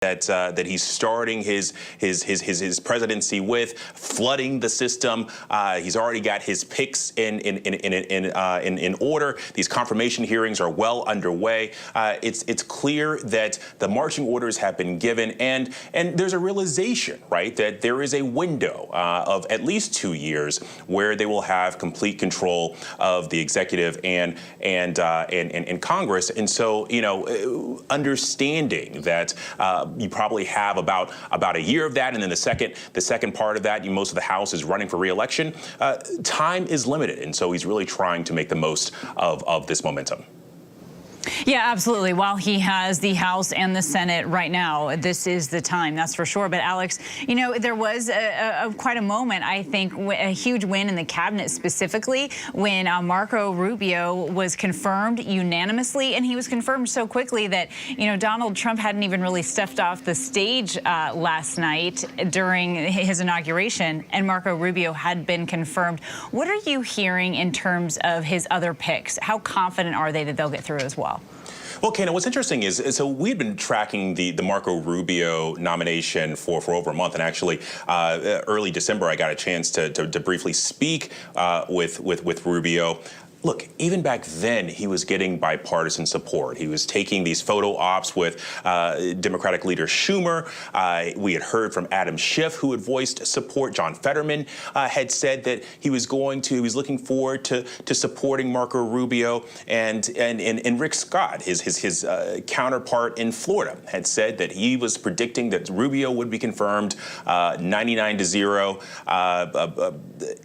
that he's starting his presidency with, flooding the system. He's already got his picks in order. These confirmation hearings are well underway. It's clear that the marching orders have been given, and there's a realization, right, that there is a window of at least 2 years where they will have complete control of the executive and Congress. And so, you know, understanding that you probably have about a year of that, and then the second part of that, most of the House is running for re-election. Time is limited, and so he's really trying to make the most of this momentum. Yeah, absolutely. While he has the House and the Senate right now, this is the time, that's for sure. But Alex, you know, there was quite a moment, I think, a huge win in the cabinet specifically when Marco Rubio was confirmed unanimously, and he was confirmed so quickly that, you know, Donald Trump hadn't even really stepped off the stage last night during his inauguration, and Marco Rubio had been confirmed. What are you hearing in terms of his other picks? How confident are they that they'll get through as well? Well, Kana, what's interesting is so we've been tracking the Marco Rubio nomination for over a month, and actually early December I got a chance to briefly speak with Rubio. Look, even back then, he was getting bipartisan support. He was taking these photo ops with Democratic leader Schumer. We had heard from Adam Schiff, who had voiced support. John Fetterman had said that he was looking forward to supporting Marco Rubio. And Rick Scott, his counterpart in Florida, had said that he was predicting that Rubio would be confirmed 99-0.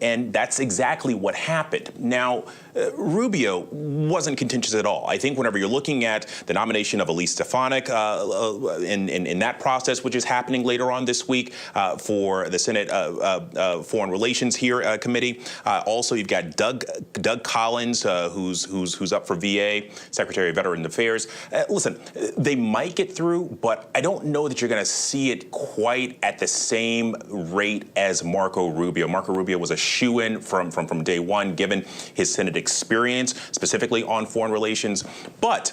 And that's exactly what happened. Now, Rubio wasn't contentious at all. I think whenever you're looking at the nomination of Elise Stefanik in that process, which is happening later on this week for the Senate Foreign Relations Committee. Also, you've got Doug Collins, who's up for VA, Secretary of Veterans Affairs. Listen, they might get through, but I don't know that you're going to see it quite at the same rate as Marco Rubio. Marco Rubio was a shoo-in from day one, given his Senate experience, specifically on foreign relations. But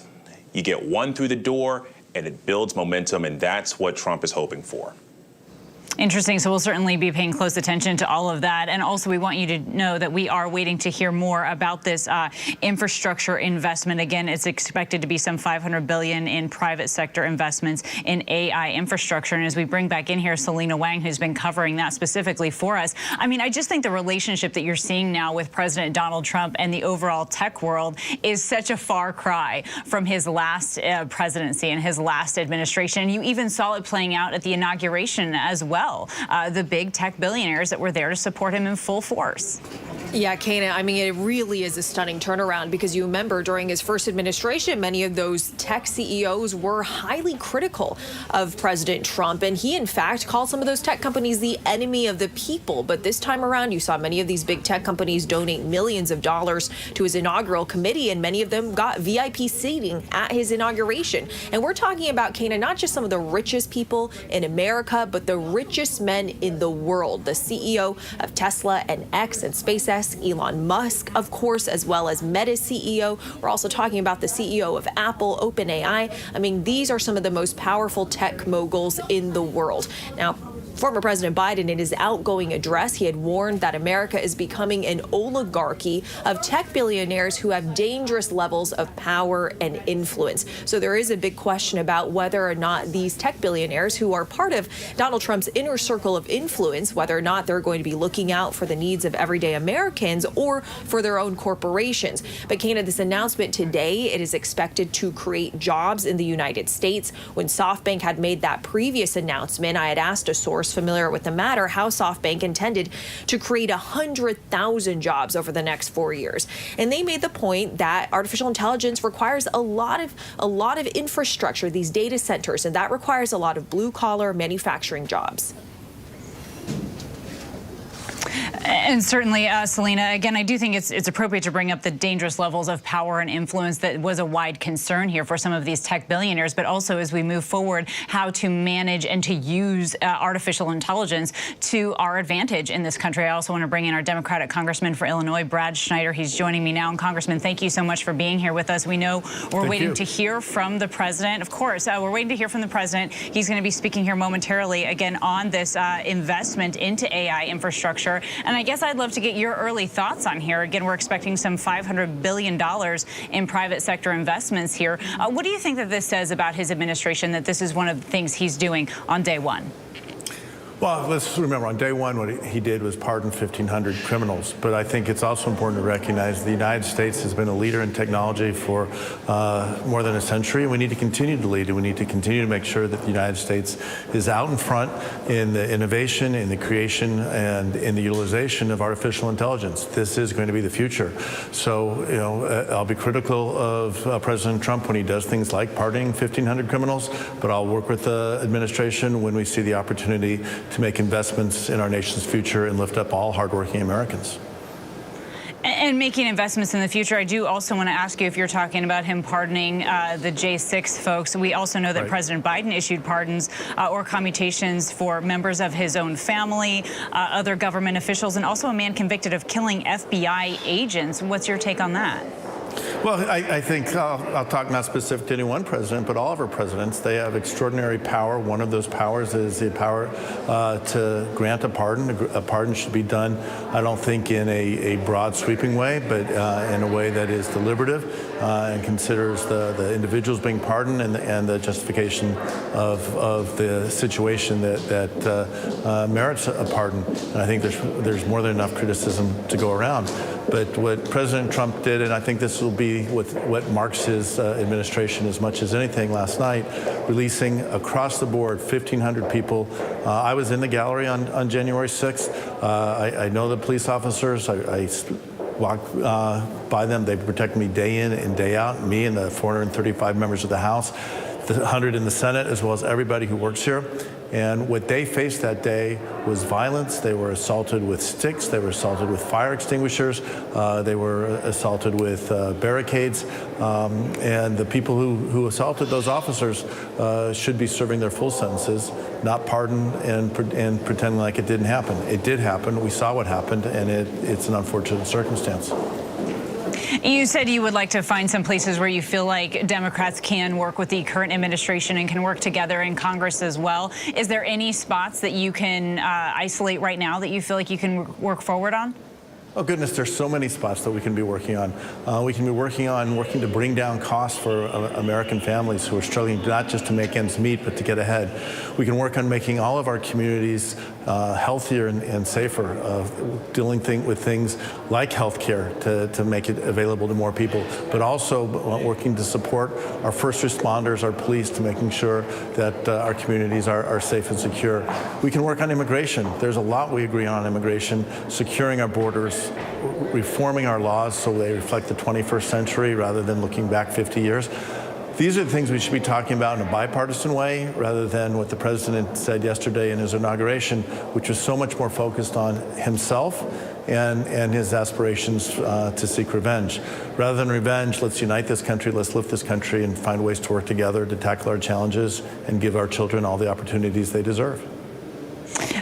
you get one through the door, and it builds momentum, and that's what Trump is hoping for. Interesting. So we'll certainly be paying close attention to all of that. And also, we want you to know that we are waiting to hear more about this infrastructure investment. Again, it's expected to be some $500 billion in private sector investments in AI infrastructure. And as we bring back in here Selena Wang, who's been covering that specifically for us, I mean, I just think the relationship that you're seeing now with President Donald Trump and the overall tech world is such a far cry from his last presidency and his last administration. You even saw it playing out at the inauguration as well. The big tech billionaires that were there to support him in full force. Yeah, Kana, I mean, it really is a stunning turnaround, because you remember during his first administration, many of those tech CEOs were highly critical of President Trump. And he, in fact, called some of those tech companies the enemy of the people. But this time around, you saw many of these big tech companies donate millions of dollars to his inaugural committee, and many of them got VIP seating at his inauguration. And we're talking about, Kana, not just some of the richest people in America, but the richest men in the world. The CEO of Tesla and X and SpaceX, Elon Musk, of course, as well as Meta's CEO. We're also talking about the CEO of Apple, OpenAI. I mean, these are some of the most powerful tech moguls in the world. Now, former President Biden, in his outgoing address, he had warned that America is becoming an oligarchy of tech billionaires who have dangerous levels of power and influence. So there is a big question about whether or not these tech billionaires, who are part of Donald Trump's inner circle of influence, whether or not they're going to be looking out for the needs of everyday Americans or for their own corporations. But Kana, this announcement today, it is expected to create jobs in the United States. When SoftBank had made that previous announcement, I had asked a source familiar with the matter how SoftBank intended to create 100,000 jobs over the next 4 years. And they made the point that artificial intelligence requires a lot of infrastructure, these data centers, and that requires a lot of blue-collar manufacturing jobs. And certainly, Selena, again, I do think it's appropriate to bring up the dangerous levels of power and influence that was a wide concern here for some of these tech billionaires, but also as we move forward, how to manage and to use artificial intelligence to our advantage in this country. I also want to bring in our Democratic Congressman for Illinois, Brad Schneider. He's joining me now. And Congressman, thank you so much for being here with us. We know we're waiting to hear from the president. Of course, we're waiting to hear from the president. He's going to be speaking here momentarily, again, on this investment into AI infrastructure. And I guess I'd love to get your early thoughts on here. Again, we're expecting some $500 billion in private sector investments here. What do you think that this says about his administration, that this is one of the things he's doing on day one? Well, let's remember, on day one, what he did was pardon 1,500 criminals. But I think it's also important to recognize the United States has been a leader in technology for more than a century. We need to continue to lead, and we need to continue to make sure that the United States is out in front in the innovation, in the creation, and in the utilization of artificial intelligence. This is going to be the future. So, you know, I'll be critical of President Trump when he does things like pardoning 1,500 criminals, but I'll work with the administration when we see the opportunity to make investments in our nation's future and lift up all hardworking Americans. And making investments in the future, I do also want to ask you if you're talking about him pardoning the J6 folks. We also know that President Biden issued pardons or commutations for members of his own family, other government officials, and also a man convicted of killing FBI agents. What's your take on that? Well, I think I'll talk not specific to any one president, but all of our presidents. They have extraordinary power. One of those powers is the power to grant a pardon. A pardon should be done, I don't think, in a broad, sweeping way, but in a way that is deliberative and considers the individuals being pardoned and the justification of the situation that merits a pardon. And I think there's more than enough criticism to go around. But what President Trump did, and I think this will be what marks his administration as much as anything last night, releasing across the board 1,500 people. I was in the gallery on January 6th. I know the police officers. I walked by them. They protect me day in and day out, me and the 435 members of the House, the 100 in the Senate, as well as everybody who works here. And what they faced that day was violence. They were assaulted with sticks. They were assaulted with fire extinguishers. They were assaulted with barricades. And the people who assaulted those officers should be serving their full sentences, not pardon and pretending like it didn't happen. It did happen. We saw what happened, and it's an unfortunate circumstance. You said you would like to find some places where you feel like Democrats can work with the current administration and can work together in Congress as well. Is there any spots that you can isolate right now that you feel like you can work forward on? Oh, goodness, there's so many spots that we can be working on. We can be working to bring down costs for American families who are struggling not just to make ends meet, but to get ahead. We can work on making all of our communities healthier and safer, dealing with things like health care to make it available to more people, but also working to support our first responders, our police, to making sure that our communities are safe and secure. We can work on immigration. There's a lot we agree on immigration, securing our borders, reforming our laws so they reflect the 21st century rather than looking back 50 years. These are the things we should be talking about in a bipartisan way rather than what the president said yesterday in his inauguration, which was so much more focused on himself and his aspirations to seek revenge. Rather than revenge, let's unite this country, let's lift this country and find ways to work together to tackle our challenges and give our children all the opportunities they deserve.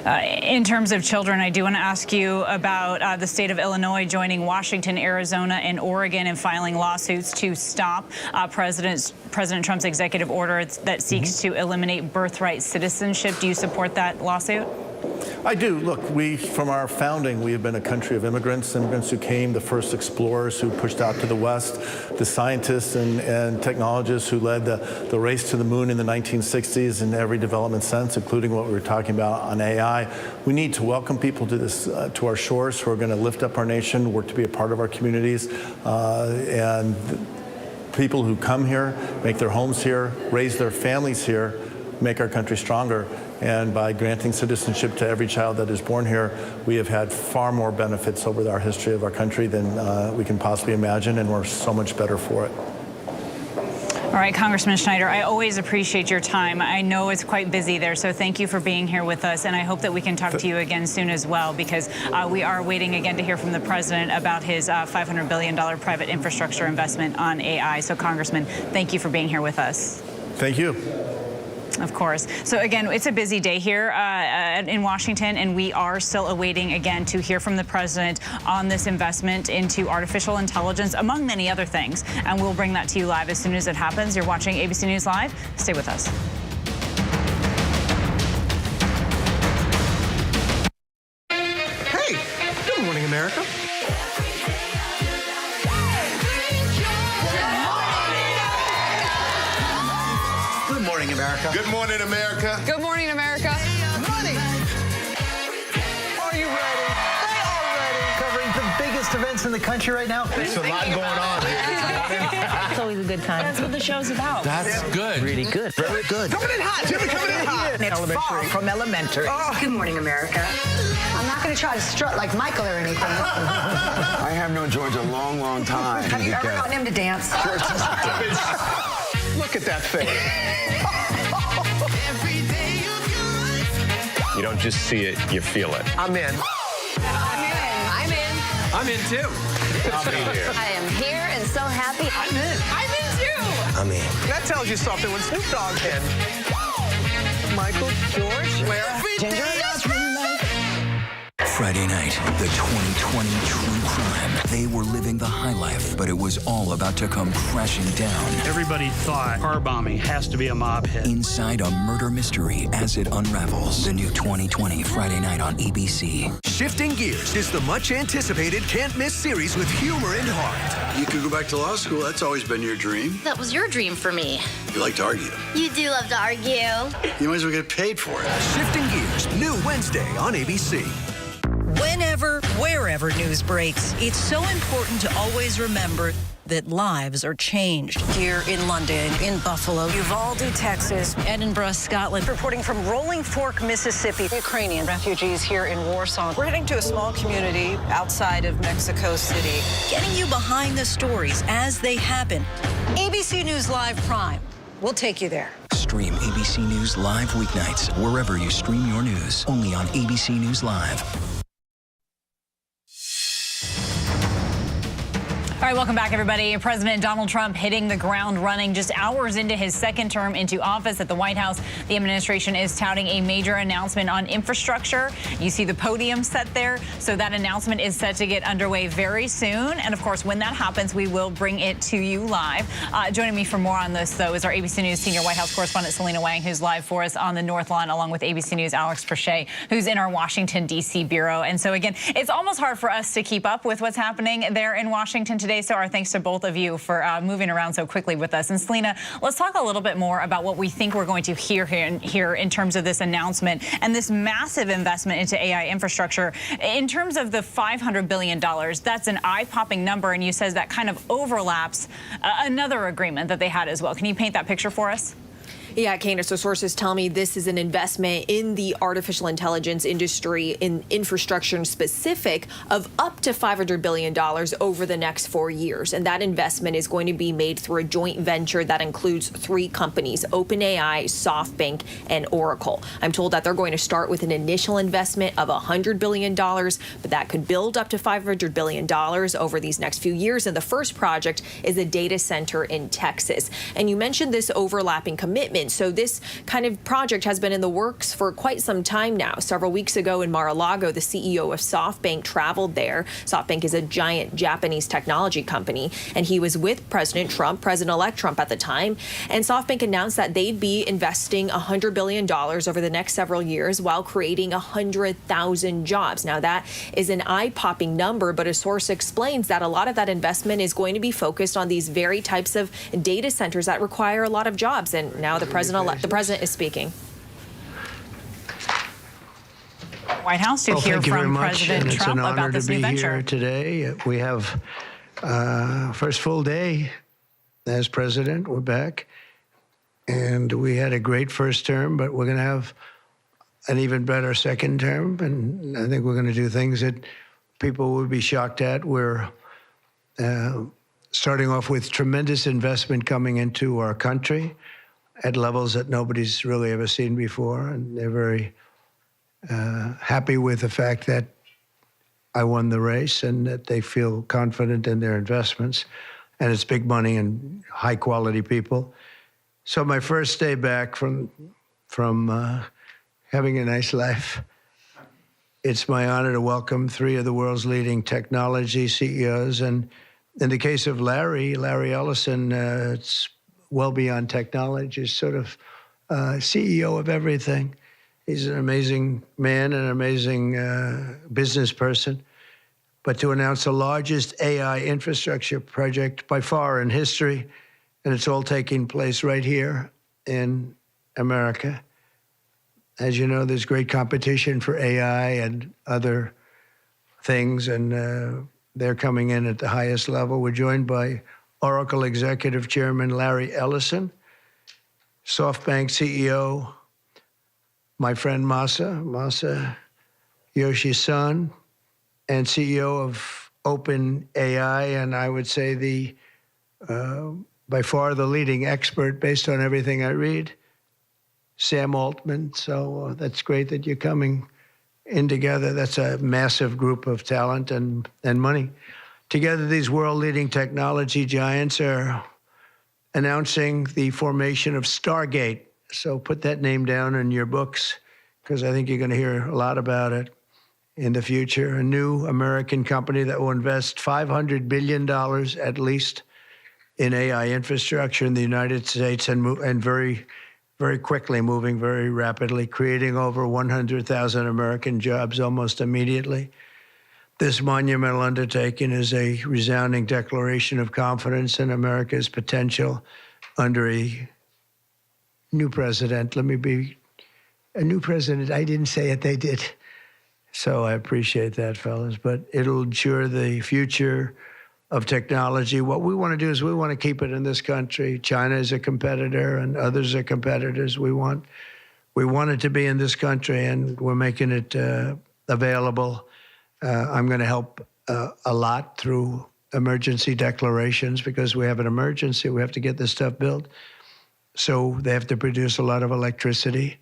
In terms of children, I do want to ask you about the state of Illinois joining Washington, Arizona, and Oregon in filing lawsuits to stop President Trump's executive order that seeks to eliminate birthright citizenship. Do you support that lawsuit? I do. Look, from our founding, we have been a country of immigrants who came, the first explorers who pushed out to the West, the scientists and technologists who led the race to the moon in the 1960s in every development sense, including what we were talking about on AI. We need to welcome people to our shores who are going to lift up our nation, work to be a part of our communities, and people who come here, make their homes here, raise their families here, make our country stronger. And by granting citizenship to every child that is born here, we have had far more benefits over our history of our country than we can possibly imagine, and we're so much better for it. All right, Congressman Schneider, I always appreciate your time. I know it's quite busy there, so thank you for being here with us, and I hope that we can talk to you again soon as well, because we are waiting again to hear from the president about his $500 billion private infrastructure investment on AI. So, Congressman, thank you for being here with us. Thank you. Of course. So again, it's a busy day here in Washington, and we are still awaiting again to hear from the president on this investment into artificial intelligence, among many other things. And we'll bring that to you live as soon as it happens. You're watching ABC News Live. Stay with us. Hey, good morning, America. Good morning, America. Good morning, America. Good morning, America. Money. Are you ready? They are ready. Covering the biggest events in the country right now. There's a lot going on here. It's always a good time. That's what the show's about. That's good. Really good. Very good. Coming in hot. Jimmy, coming in hot. It's far from elementary. Good morning, America. I'm not going to try to strut like Michael or anything. I have known George a long, long time. Have you ever gotten him to dance? Look at that face. You don't just see it, you feel it. I'm in. I'm in. I'm in too. I'll be here. I am here and so happy. I'm in. I'm in too. I'm in. That tells you something when Snoop Dogg's in. Michael, George, Lara, Ginger. Friday night, the 2020 true crime. They were living the high life, but it was all about to come crashing down. Everybody thought car bombing has to be a mob hit. Inside a murder mystery as it unravels. The new 2020 Friday night on ABC. Shifting Gears is the much-anticipated can't-miss series with humor and heart. You could go back to law school. That's always been your dream. That was your dream for me. You like to argue. You do love to argue. You might as well get paid for it. Shifting Gears, new Wednesday on ABC. Whenever, wherever news breaks, it's so important to always remember that lives are changed. Here in London, in Buffalo, Uvalde, Texas, Edinburgh, Scotland. Reporting from Rolling Fork, Mississippi. Ukrainian refugees here in Warsaw. We're heading to a small community outside of Mexico City. Getting you behind the stories as they happen. ABC News Live Prime. We'll take you there. Stream ABC News Live weeknights wherever you stream your news. Only on ABC News Live. All right, welcome back, everybody. President Donald Trump hitting the ground running just hours into his second term into office at the White House. The administration is touting a major announcement on infrastructure. You see the podium set there. So that announcement is set to get underway very soon. And of course, when that happens, we will bring it to you live. Joining me for more on this, though, is our ABC News senior White House correspondent, Selena Wang, who's live for us on the North Lawn, along with ABC News' Alex Perche, who's in our Washington, D.C. bureau. And so, again, it's almost hard for us to keep up with what's happening there in Washington today. So our thanks to both of you for moving around so quickly with us. And Selena, let's talk a little bit more about what we think we're going to hear here in terms of this announcement and this massive investment into AI infrastructure. In terms of the $500 billion, that's an eye-popping number, and you said that kind of overlaps another agreement that they had as well. Can you paint that picture for us? Yeah, Kana, so sources tell me this is an investment in the artificial intelligence industry, in infrastructure in specific, of up to $500 billion over the next 4 years. And that investment is going to be made through a joint venture that includes 3 companies, OpenAI, SoftBank, and Oracle. I'm told that they're going to start with an initial investment of $100 billion, but that could build up to $500 billion over these next few years. And the first project is a data center in Texas. And you mentioned this overlapping commitment. So this kind of project has been in the works for quite some time now. Several weeks ago in Mar-a-Lago, the CEO of SoftBank traveled there. SoftBank is a giant Japanese technology company, and he was with President Trump, President-elect Trump at the time. And SoftBank announced that they'd be investing $100 billion over the next several years while creating 100,000 jobs. Now, that is an eye-popping number, but a source explains that a lot of that investment is going to be focused on these very types of data centers that require a lot of jobs. And now the president is speaking. White House to hear from President Trump about this new venture. It's an honor to be here today. We have first full day as president. We're back. And we had a great first term, but we're going to have an even better second term. And I think we're going to do things that people would be shocked at. We're starting off with tremendous investment coming into our country at levels that nobody's really ever seen before. And they're very happy with the fact that I won the race and that they feel confident in their investments. And it's big money and high quality people. So my first day back from having a nice life, it's my honor to welcome 3 of the world's leading technology CEOs. And in the case of Larry Ellison, it's well beyond technology. He's sort of CEO of everything. He's an amazing man and an amazing business person. But to announce the largest AI infrastructure project by far in history, and it's all taking place right here in America. As you know, there's great competition for AI and other things, and they're coming in at the highest level. We're joined by Oracle Executive Chairman Larry Ellison, SoftBank CEO, my friend Masa Yoshi-san, and CEO of OpenAI, and I would say by far the leading expert based on everything I read, Sam Altman. So that's great that you're coming in together. That's a massive group of talent and money. Together, these world-leading technology giants are announcing the formation of Stargate. So put that name down in your books, because I think you're going to hear a lot about it in the future. A new American company that will invest $500 billion at least in AI infrastructure in the United States, and very, very quickly, moving very rapidly, creating over 100,000 American jobs almost immediately. This monumental undertaking is a resounding declaration of confidence in America's potential under a new president. Let me be a new president. I didn't say it, they did. So I appreciate that, fellas. But it'll ensure the future of technology. What we want to do is we want to keep it in this country. China is a competitor and others are competitors. We want it to be in this country, and we're making it available. I'm going to help a lot through emergency declarations, because we have an emergency. We have to get this stuff built. So they have to produce a lot of electricity,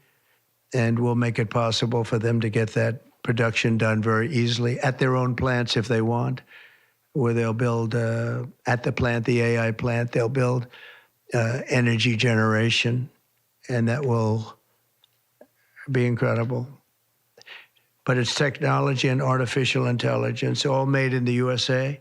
and we'll make it possible for them to get that production done very easily at their own plants if they want, where they'll build at the plant, the AI plant, they'll build energy generation, and that will be incredible. But it's technology and artificial intelligence, all made in the USA.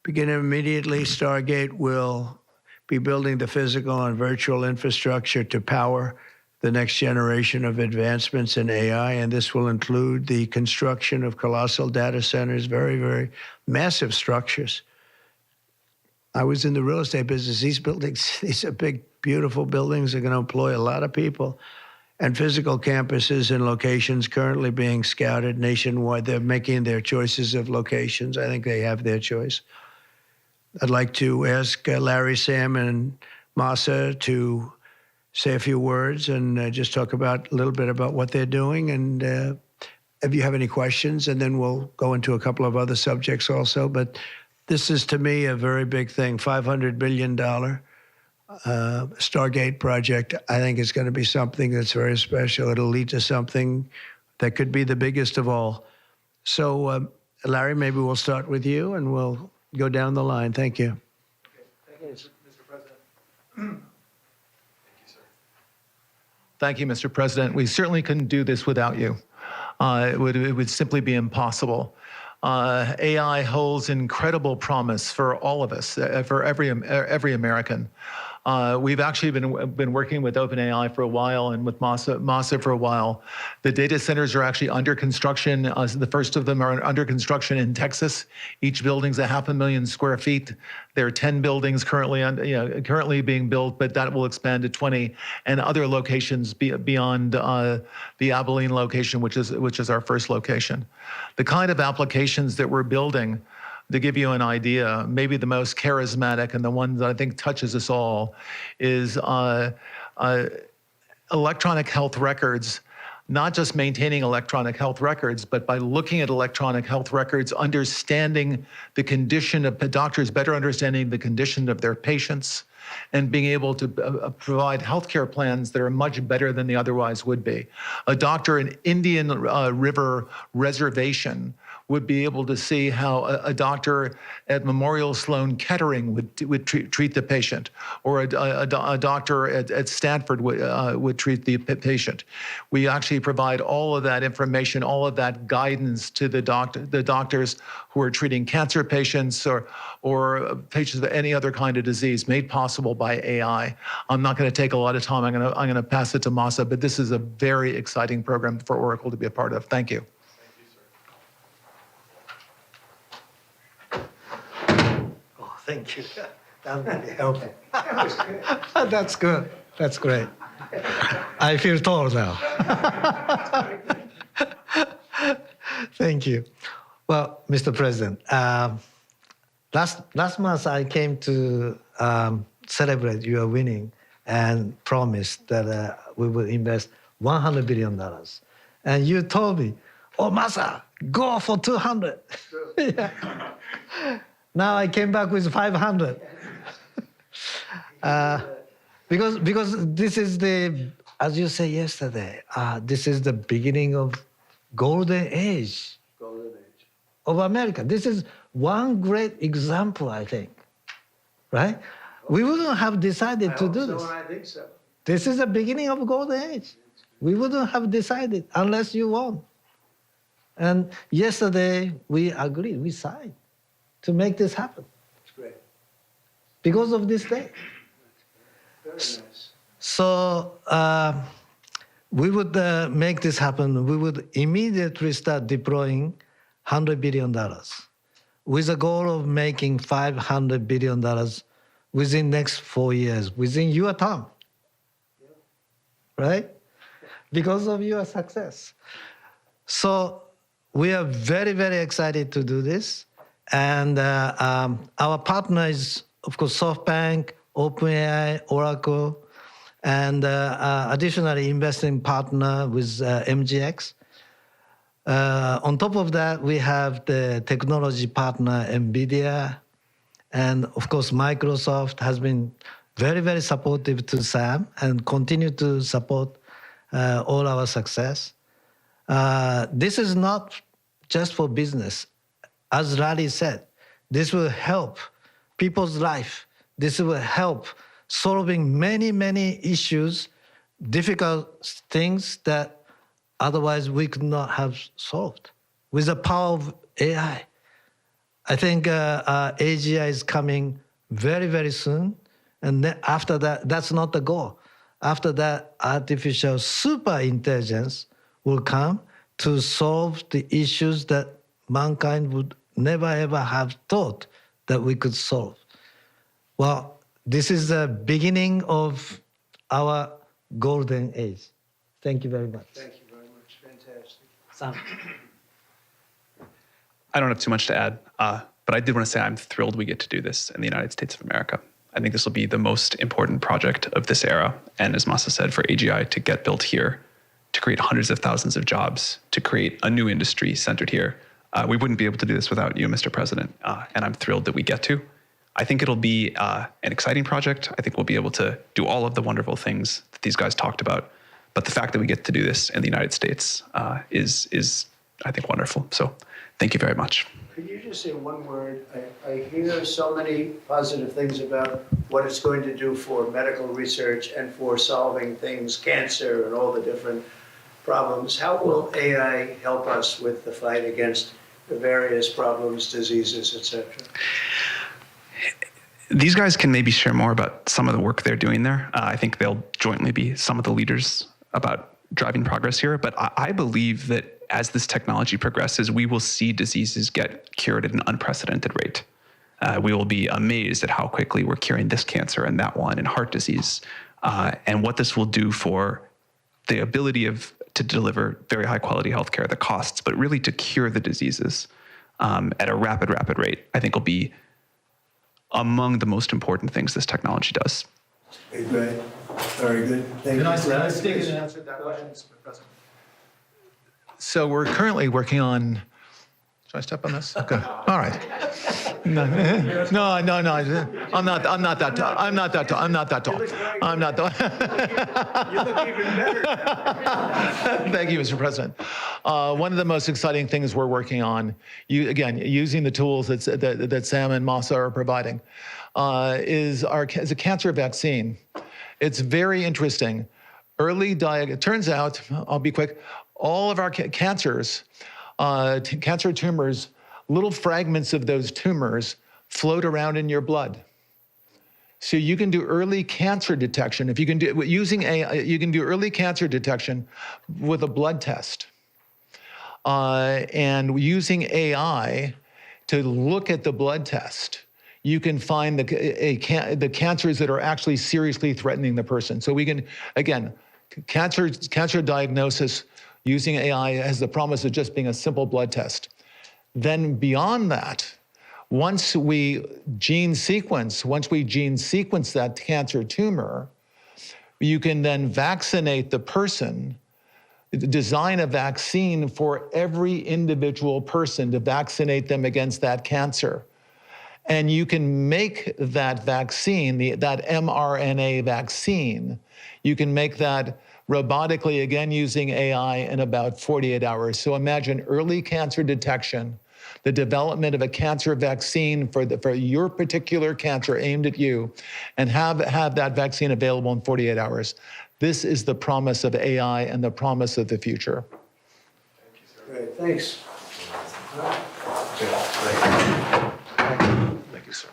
Beginning immediately, Stargate will be building the physical and virtual infrastructure to power the next generation of advancements in AI, and this will include the construction of colossal data centers, very, very massive structures. I was in the real estate business. These buildings, these are big, beautiful buildings. They're going to employ a lot of people. And physical campuses and locations currently being scouted nationwide. They're making their choices of locations. I think they have their choice. I'd like to ask Larry, Sam, and Masa to say a few words and just talk about a little bit about what they're doing, and if you have any questions, and then we'll go into a couple of other subjects also. But this is, to me, a very big thing. $500 billion Stargate project, I think, is going to be something that's very special. It'll lead to something that could be the biggest of all. So, Larry, maybe we'll start with you, and we'll go down the line. Thank you. Thank you, Mr. President. Thank you, Mr. President. We certainly couldn't do this without you. It would simply be impossible. AI holds incredible promise for all of us, for every American. We've actually been working with OpenAI for a while, and with Masa for a while. The data centers are actually under construction. The first of them are under construction in Texas. Each building's 500,000 square feet. There are 10 buildings currently being built, but that will expand to 20, and other locations beyond the Abilene location, which is our first location. The kind of applications that we're building, to give you an idea, maybe the most charismatic and the one that I think touches us all is electronic health records not just maintaining electronic health records, but by looking at electronic health records, understanding the condition of doctors, better understanding the condition of their patients, and being able to provide healthcare plans that are much better than they otherwise would be. A doctor in Indian River Reservation would be able to see how a doctor at Memorial Sloan Kettering would treat the patient, or a doctor at Stanford would treat the patient. We actually provide all of that information, all of that guidance to the doctors who are treating cancer patients or patients with any other kind of disease, made possible by AI. I'm not going to take a lot of time. I'm going to pass it to Masa, but this is a very exciting program for Oracle to be a part of. Thank you. Thank you. That really helped. That's good. That's great. I feel tall now. Thank you. Well, Mr. President, last month I came to celebrate your winning and promised that we will invest $100 billion. And you told me, oh, Masa, go for 200. Yeah. Now I came back with 500. Because this is as you said yesterday, this is the beginning of golden age of America. This is one great example, I think, right? We wouldn't have decided to do this. I think so. This is the beginning of golden age. We wouldn't have decided unless you won. And yesterday we agreed, we signed to make this happen. It's great. Because of this day. Very nice. So we would make this happen. We would immediately start deploying $100 billion with a goal of making $500 billion within next 4 years, within your term, right? Because of your success. So we are very, very excited to do this. And our partner is, of course, SoftBank, OpenAI, Oracle, and additionally investing partner with MGX. On top of that, we have the technology partner, NVIDIA, and of course, Microsoft has been very, very supportive to Sam and continue to support all our success. This is not just for business. As Larry said, this will help people's life. This will help solving many, many issues, difficult things that otherwise we could not have solved with the power of AI. I think AGI is coming very, very soon. And then after that, that's not the goal. After that, artificial super intelligence will come to solve the issues that mankind would never, ever have thought that we could solve. Well, this is the beginning of our golden age. Thank you very much. Thank you very much. Fantastic. Sam. I don't have too much to add, but I did want to say I'm thrilled we get to do this in the United States of America. I think this will be the most important project of this era. And as Masa said, for AGI to get built here, to create hundreds of thousands of jobs, to create a new industry centered here, we wouldn't be able to do this without you, Mr. President. And I'm thrilled that we get to. I think it'll be an exciting project. I think we'll be able to do all of the wonderful things that these guys talked about. But the fact that we get to do this in the United States is, I think, wonderful. So thank you very much. Could you just say one word? I hear so many positive things about what it's going to do for medical research and for solving things, cancer and all the different problems. How will AI help us with the fight against the various problems, diseases, etc.? These guys can maybe share more about some of the work they're doing there. I think they'll jointly be some of the leaders about driving progress here. But I believe that as this technology progresses, we will see diseases get cured at an unprecedented rate. We will be amazed at how quickly we're curing this cancer and that one and heart disease, and what this will do for the ability to deliver very high quality healthcare, the costs, but really to cure the diseases at a rapid rate, I think will be among the most important things this technology does. Great. Very good. Thank you. Can I speak and answer that question, Mr. President? So we're currently working on. Should I step on this? Okay. All right. No. I'm not that tall. I'm not that tall. You look even better. Thank you, Mr. President. One of the most exciting things we're working on, using the tools that Sam and Masa are providing, is a cancer vaccine. It's very interesting. It turns out, I'll be quick, all of our cancers, cancer tumors, little fragments of those tumors float around in your blood. So you can do early cancer detection. If you can do using AI, you can do early cancer detection with a blood test. And using AI to look at the blood test, you can find the cancers that are actually seriously threatening the person. So we can, again, cancer diagnosis using AI has the promise of just being a simple blood test. Then beyond that, once we gene sequence that cancer tumor, you can then vaccinate the person, design a vaccine for every individual person to vaccinate them against that cancer. And you can make that vaccine, that mRNA vaccine, you can make that robotically, again, using AI in about 48 hours. So imagine early cancer detection, the development of a cancer vaccine for your particular cancer aimed at you, and have that vaccine available in 48 hours. This is the promise of AI and the promise of the future. Thank you, sir. Great, thanks. Thank you, sir.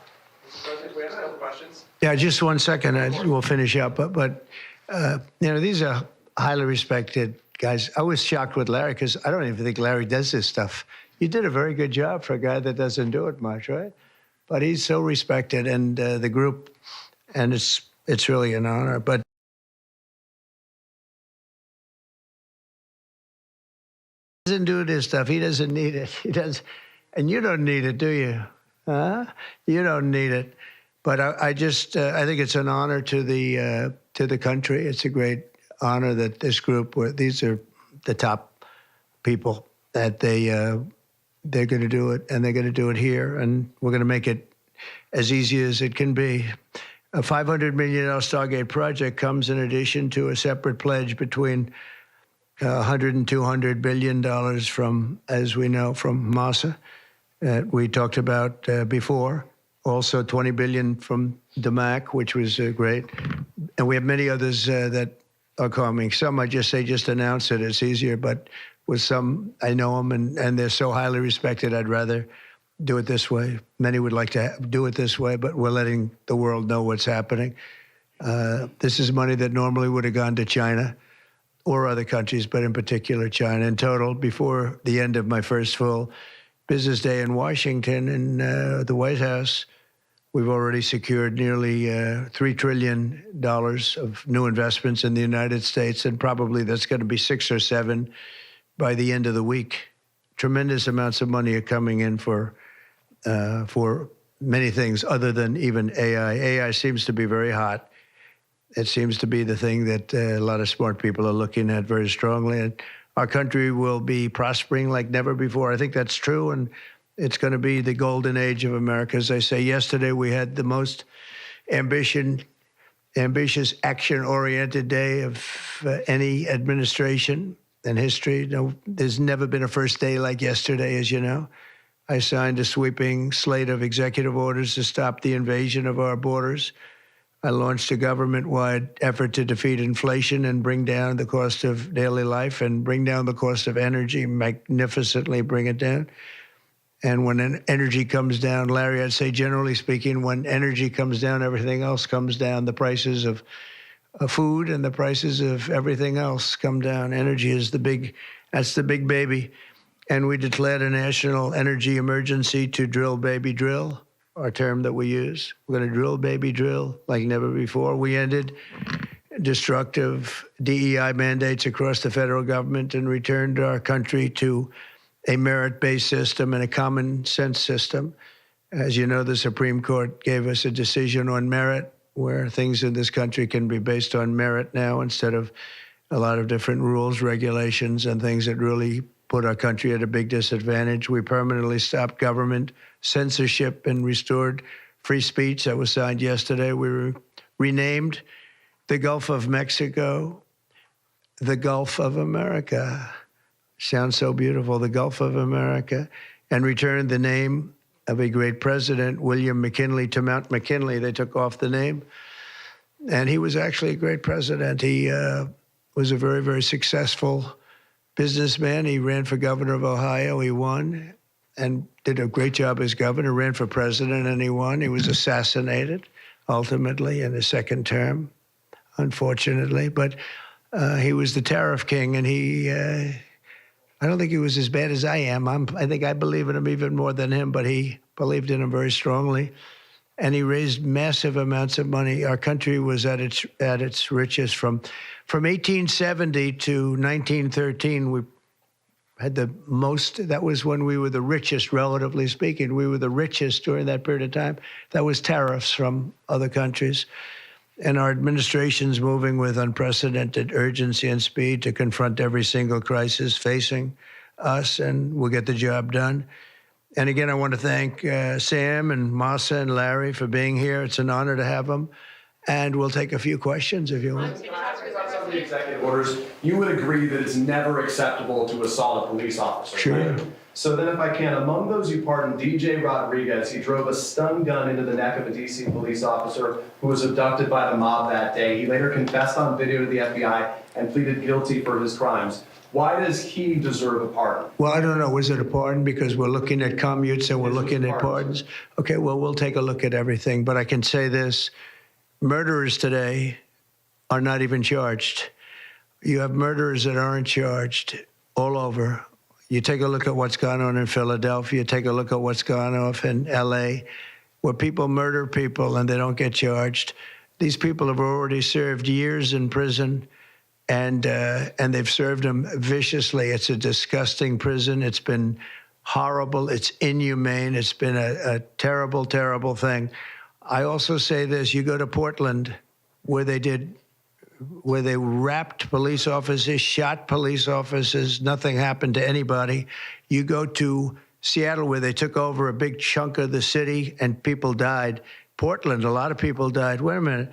President, we have no questions. Yeah, just 1 second, we'll finish up. But these are highly respected guys. I was shocked with Larry because I don't even think Larry does this stuff. You did a very good job for a guy that doesn't do it much, right? But he's so respected, and the group, and it's really an honor. But he doesn't do this stuff. He doesn't need it. He does, and you don't need it, do you? Huh? You don't need it. But I think it's an honor to the country. It's a great honor that this group, these are the top people, that they're going to do it, and they're going to do it here, and we're going to make it as easy as it can be. A $500 million Stargate project comes in addition to a separate pledge between $100 and $200 billion from, as we know, from Masa, that we talked about before. Also $20 billion from DMAC, which was great. And we have many others that are coming. Some I just announce it. It's easier, but with some, I know them, and they're so highly respected, I'd rather do it this way. Many would like to do it this way, but we're letting the world know what's happening. This is money that normally would have gone to China or other countries, but in particular China. In total, before the end of my first full business day in Washington in the White House, we've already secured nearly $3 trillion of new investments in the United States, and probably that's going to be 6 or 7 by the end of the week. Tremendous amounts of money are coming in for many things other than even AI. AI seems to be very hot. It seems to be the thing that a lot of smart people are looking at very strongly. And our country will be prospering like never before. I think that's true, and it's going to be the golden age of America. As I say, yesterday we had the most ambitious, action-oriented day of any administration in history. No, there's never been a first day like yesterday, as you know. I signed a sweeping slate of executive orders to stop the invasion of our borders. I launched a government-wide effort to defeat inflation and bring down the cost of daily life and bring down the cost of energy, magnificently bring it down. And when energy comes down, Larry, I'd say generally speaking, when energy comes down, everything else comes down. The prices of food and the prices of everything else come down. Energy is that's the big baby. And we declared a national energy emergency to drill, baby, drill, our term that we use. We're going to drill, baby, drill like never before. We ended destructive DEI mandates across the federal government and returned our country to a merit-based system and a common sense system. As you know, the Supreme Court gave us a decision on merit, where things in this country can be based on merit now instead of a lot of different rules, regulations, and things that really put our country at a big disadvantage. We permanently stopped government censorship and restored free speech. That was signed yesterday. We renamed the Gulf of Mexico the Gulf of America. Sounds so beautiful, the Gulf of America, and returned the name of a great president, William McKinley, to Mount McKinley. They took off the name. And he was actually a great president. He was a very, very successful businessman. He ran for governor of Ohio. He won and did a great job as governor, ran for president, and he won. He was assassinated, ultimately, in his second term, unfortunately. But he was the tariff king, and I don't think he was as bad as I am. I think I believe in him even more than him, but he believed in him very strongly. And he raised massive amounts of money. Our country was at its richest from 1870 to 1913. We had the most. That was when we were the richest, relatively speaking. We were the richest during that period of time. That was tariffs from other countries. And our administration's moving with unprecedented urgency and speed to confront every single crisis facing us, and we'll get the job done. And again, I want to thank Sam and Masa and Larry for being here. It's an honor to have them. And we'll take a few questions if you want. Some of the executive orders, you would agree that it's never acceptable to assault a police officer. Sure. Right? So then if I can, among those you pardoned, DJ Rodriguez, he drove a stun gun into the neck of a DC police officer who was abducted by the mob that day. He later confessed on video to the FBI and pleaded guilty for his crimes. Why does he deserve a pardon? Well, I don't know. Was it a pardon? Because we're looking at commutes and we're looking at pardons. Okay, well, we'll take a look at everything. But I can say this. Murderers today are not even charged. You have murderers that aren't charged all over. You take a look at what's gone on in Philadelphia. Take a look at what's gone on in L.A., where people murder people and they don't get charged. These people have already served years in prison. And they've served them viciously. It's a disgusting prison. It's been horrible. It's inhumane. It's been a terrible, terrible thing. I also say this. You go to Portland, where they wrapped police officers, shot police officers. Nothing happened to anybody. You go to Seattle, where they took over a big chunk of the city and people died. Portland, a lot of people died. Wait a minute.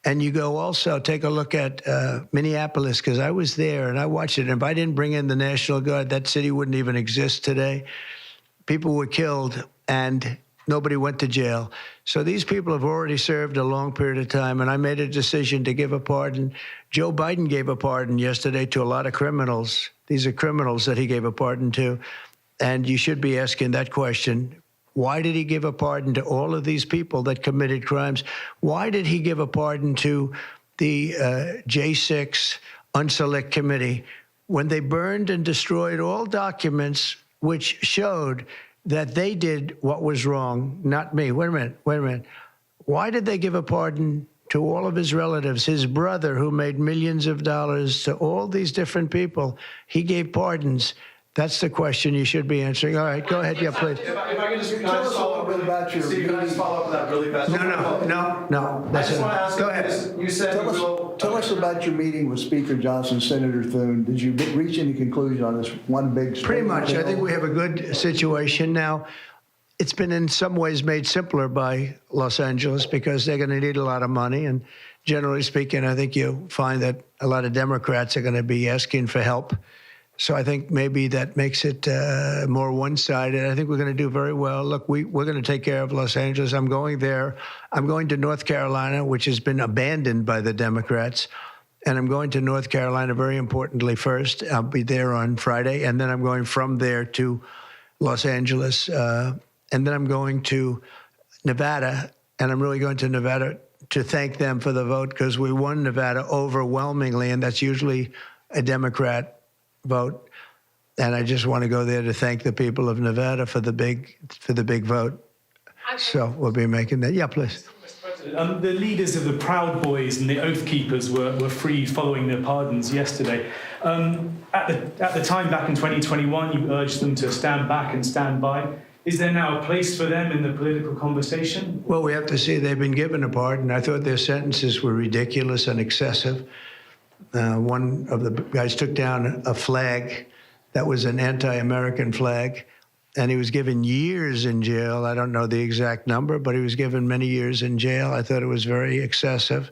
And you go also, take a look at Minneapolis, because I was there and I watched it. And if I didn't bring in the National Guard, that city wouldn't even exist today. People were killed and nobody went to jail. So these people have already served a long period of time. And I made a decision to give a pardon. Joe Biden gave a pardon yesterday to a lot of criminals. These are criminals that he gave a pardon to. And you should be asking that question. Why did he give a pardon to all of these people that committed crimes? Why did he give a pardon to the J6 Unselect Committee when they burned and destroyed all documents which showed that they did what was wrong, not me? Wait a minute. Why did they give a pardon to all of his relatives, his brother who made millions of dollars, to all these different people? He gave pardons. That's the question you should be answering. All right, go ahead. Yeah, please. If I can just Tell us a little bit about your Steve, can I just follow up on that really fast? No. I just want to ask Go you ahead. this. You said Tell us about your meeting with Speaker Johnson, Senator Thune. Did you reach any conclusion on this one big story? Pretty much. I think we have a good situation now. It's been in some ways made simpler by Los Angeles because they're going to need a lot of money. And generally speaking, I think you'll find that a lot of Democrats are going to be asking for help. So I think maybe that makes it more one-sided. I think we're going to do very well. Look, we're going to take care of Los Angeles. I'm going there. I'm going to North Carolina, which has been abandoned by the Democrats. And I'm going to North Carolina, very importantly, first. I'll be there on Friday. And then I'm going from there to Los Angeles. And then I'm going to Nevada. And I'm really going to Nevada to thank them for the vote, because we won Nevada overwhelmingly. And that's usually a Democrat vote, and I just want to go there to thank the people of Nevada for the big vote. So we'll be making that. Yeah, please. The leaders of the Proud Boys and the Oath Keepers were freed following their pardons yesterday. At the time, back in 2021, you urged them to stand back and stand by. Is there now a place for them in the political conversation? Well, we have to see. They've been given a pardon. I thought their sentences were ridiculous and excessive. One of the guys took down a flag that was an anti-American flag, and he was given years in jail. I don't know the exact number, but he was given many years in jail. I thought it was very excessive.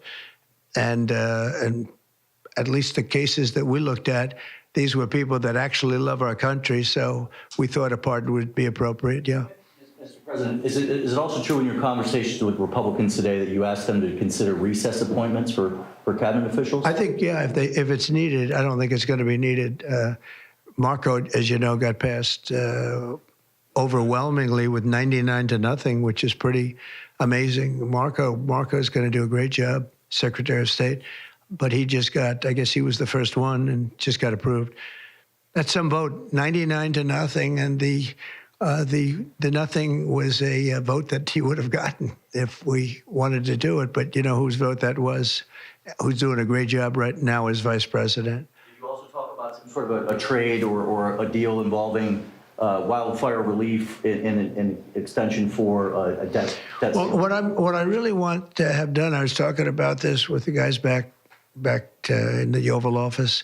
And at least the cases that we looked at, these were people that actually love our country, so we thought a pardon would be appropriate, yeah. Mr. President, is it also true in your conversations with Republicans today that you asked them to consider recess appointments for cabinet officials? I think, yeah, if it's needed. I don't think it's going to be needed. Marco, as you know, got passed overwhelmingly with 99-0, which is pretty amazing. Marco's going to do a great job, Secretary of State, but he just got, I guess he was the first one and just got approved. That's some vote, 99-0, and the nothing was a vote that he would have gotten if we wanted to do it. But you know whose vote that was? Who's doing a great job right now as vice president. Did you also talk about some sort of a trade or a deal involving wildfire relief and extension for a debt? Well, what I really want to have done, I was talking about this with the guys back in the Oval Office.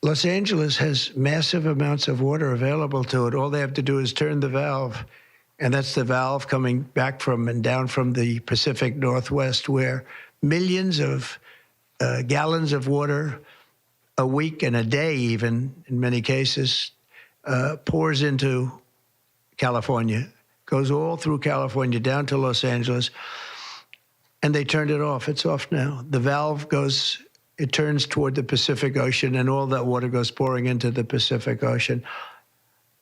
Los Angeles has massive amounts of water available to it. All they have to do is turn the valve, and that's the valve coming back from and down from the Pacific Northwest, where millions of gallons of water a week and a day, even in many cases, pours into California, goes all through California down to Los Angeles, and they turned it off. It's off now. The valve goes, it turns toward the Pacific Ocean, and all that water goes pouring into the Pacific Ocean.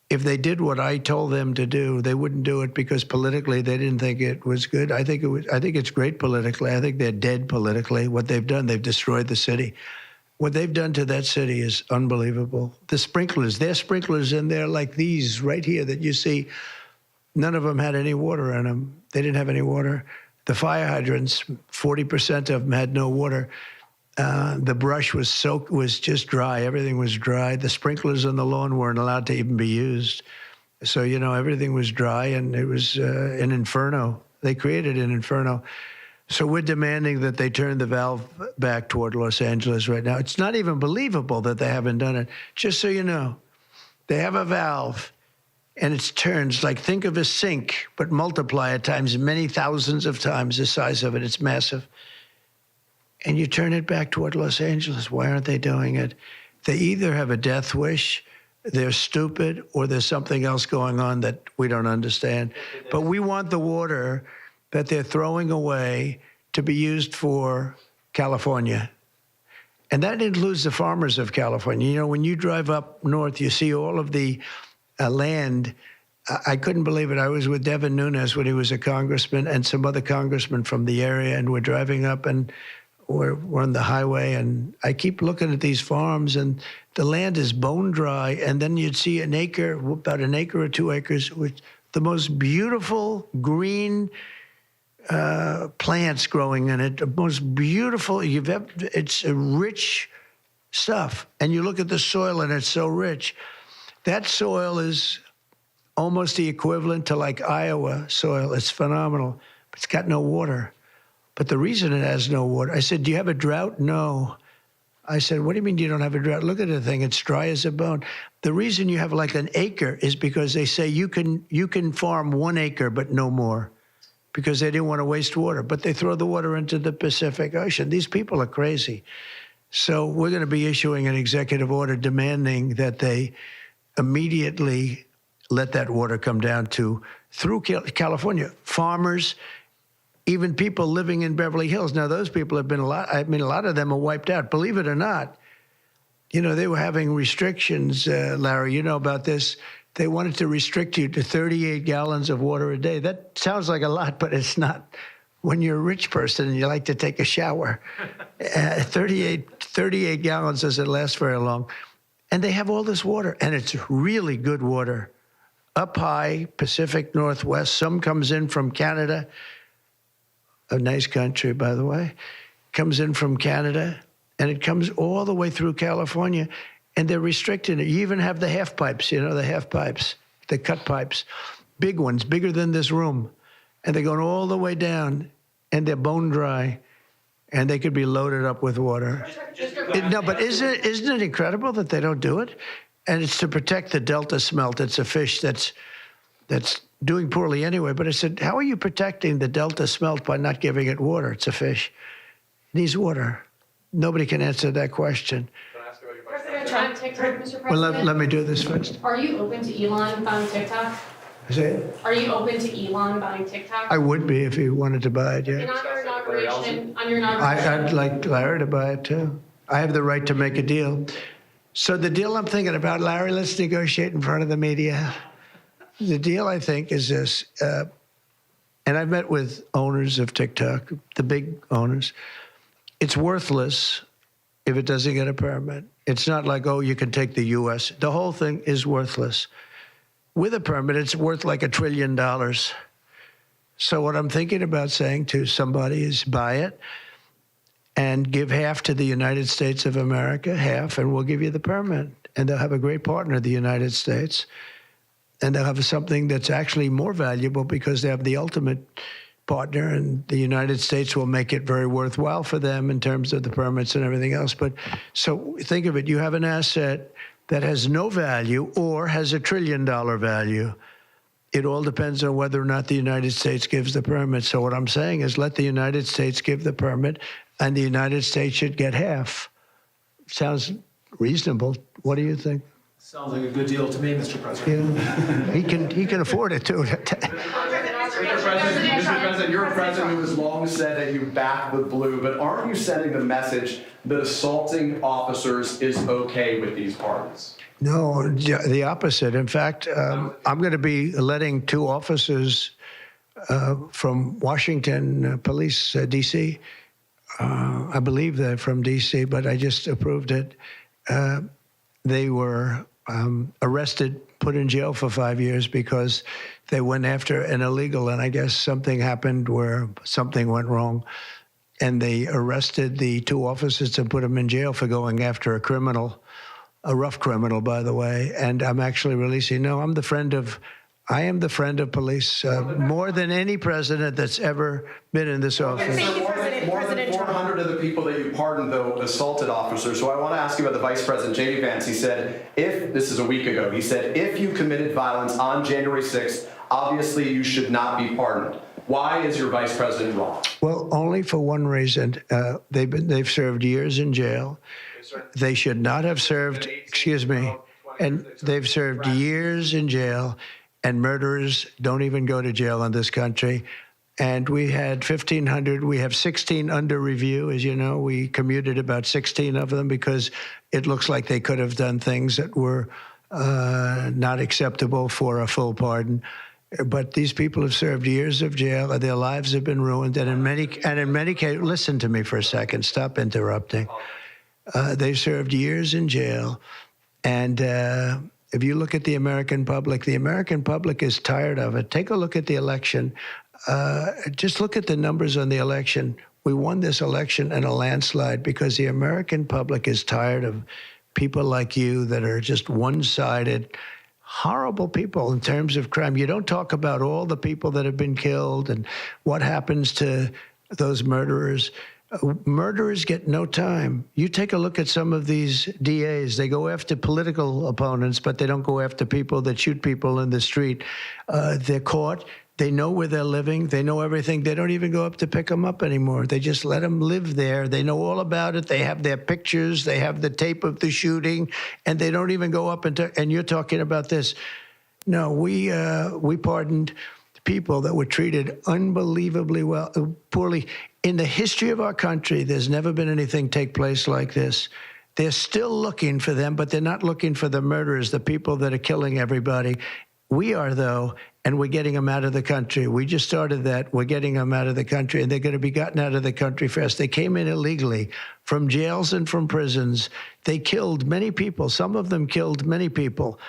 If they did what I told them to do, they wouldn't do it because politically they didn't think it was good. I think it's great politically. I think they're dead politically. What they've done, they've destroyed the city. What they've done to that city is unbelievable. The sprinklers, their sprinklers in there like these right here that you see, none of them had any water in them. They didn't have any water. The fire hydrants, 40% of them had no water. The brush was just dry. Everything was dry. The sprinklers on the lawn weren't allowed to even be used. So, you know, everything was dry, and it was an inferno. They created an inferno. So we're demanding that they turn the valve back toward Los Angeles right now. It's not even believable that they haven't done it. Just so you know, they have a valve, and it turns like, think of a sink, but multiply it times many thousands of times the size of it. It's massive. And you turn it back toward Los Angeles. Why aren't they doing it? They either have a death wish, they're stupid, or there's something else going on that we don't understand. But we want the water that they're throwing away to be used for California. And that includes the farmers of California. You know, when you drive up north, you see all of the land. I couldn't believe it. I was with Devin Nunes when he was a congressman and some other congressmen from the area, and we're driving up and we're on the highway, and I keep looking at these farms, and the land is bone dry, and then you'd see an acre, about an acre or 2 acres, with the most beautiful green plants growing in it, the most beautiful you've ever. It's a rich stuff, and you look at the soil, and it's so rich. That soil is almost the equivalent to like Iowa soil. It's phenomenal, but it's got no water. But the reason it has no water, I said, do you have a drought? No. I said, what do you mean you don't have a drought? Look at the thing, it's dry as a bone. The reason you have like an acre is because they say you can farm 1 acre, but no more, because they didn't want to waste water. But they throw the water into the Pacific Ocean. These people are crazy. So we're going to be issuing an executive order demanding that they immediately let that water come down through California. Farmers, even people living in Beverly Hills. Now, those people have been a lot of them are wiped out. Believe it or not, you know, they were having restrictions, Larry, you know about this. They wanted to restrict you to 38 gallons of water a day. That sounds like a lot, but it's not. When you're a rich person and you like to take a shower, 38 gallons doesn't last very long. And they have all this water, and it's really good water. Up high, Pacific Northwest, some comes in from Canada, a nice country, by the way, comes in from Canada, and it comes all the way through California, and they're restricting it. You even have the half pipes, you know, the half pipes, the cut pipes, big ones, bigger than this room, and they're going all the way down, and they're bone dry. and they could be loaded up with water. No, but isn't it incredible that they don't do it? And it's to protect the Delta smelt. It's a fish that's doing poorly anyway. But I said, how are you protecting the Delta smelt by not giving it water? It's a fish. It needs water. Nobody can answer that question. President Trump, TikTok, Mr. President. Well, let me do this first. Are you open to Elon buying TikTok? Say it? Are you open to Elon buying TikTok? I would be if he wanted to buy it, yeah. And on your inauguration, I'd like Larry to buy it, too. I have the right to make a deal. So the deal I'm thinking about, Larry, let's negotiate in front of the media. The deal, I think, is this, and I've met with owners of TikTok, the big owners. It's worthless if it doesn't get a permit. It's not like, oh, you can take the U.S. The whole thing is worthless. With a permit, it's worth like $1 trillion. So what I'm thinking about saying to somebody is buy it and give half to the United States of America, half, and we'll give you the permit. And they'll have a great partner, the United States. And they'll have something that's actually more valuable because they have the ultimate partner, and the United States will make it very worthwhile for them in terms of the permits and everything else. But so think of it, you have an asset that has no value or has $1 trillion value. It all depends on whether or not the United States gives the permit. So what I'm saying is let the United States give the permit, and the United States should get half. Sounds reasonable. What do you think? Sounds like a good deal to me, Mr. President. Yeah. He can afford it, too. Mr. President, you're a president who has long said that you back the blue, but aren't you sending the message that assaulting officers is okay with these pardons? No, the opposite. In fact, I'm going to be letting 2 officers from Washington Police, D.C. I believe they're from D.C., but I just approved it. They were arrested, put in jail for 5 years because they went after an illegal, and I guess something happened where something went wrong. And they arrested the 2 officers and put them in jail for going after a criminal, a rough criminal, by the way. And I'm actually releasing. No, I am the friend of police, more than any president that's ever been in this office. More than 400 of the people that you pardoned, though, assaulted officers. So I want to ask you about the Vice President, J.D. Vance. He said, this is a week ago, he said, if you committed violence on January 6th, obviously you should not be pardoned. Why is your Vice President wrong? Well, only for one reason. They've served years in jail. They should not have served, and they've served years in jail, and murderers don't even go to jail in this country. And we had 1,500. We have 16 under review. As you know, we commuted about 16 of them because it looks like they could have done things that were not acceptable for a full pardon. But these people have served years of jail, and their lives have been ruined. And in many cases, listen to me for a second. Stop interrupting. They've served years in jail, and if you look at the American public is tired of it. Take a look at the election. Just look at the numbers on the election. We won this election in a landslide because the American public is tired of people like you that are just one-sided, horrible people in terms of crime. You don't talk about all the people that have been killed and what happens to those murderers. Murderers get no time. You take a look at some of these DAs. They go after political opponents, but they don't go after people that shoot people in the street. They're caught. They know where they're living. They know everything. They don't even go up to pick them up anymore. They just let them live there. They know all about it. They have their pictures. They have the tape of the shooting, and they don't even go up and you're talking about this. No, we pardoned people that were treated unbelievably poorly. In the history of our country, there's never been anything take place like this. They're still looking for them, but they're not looking for the murderers, the people that are killing everybody. We are, though, and we're getting them out of the country. We just started that. We're getting them out of the country, and they're going to be gotten out of the country fast. They came in illegally from jails and from prisons. They killed many people. Some of them killed many people.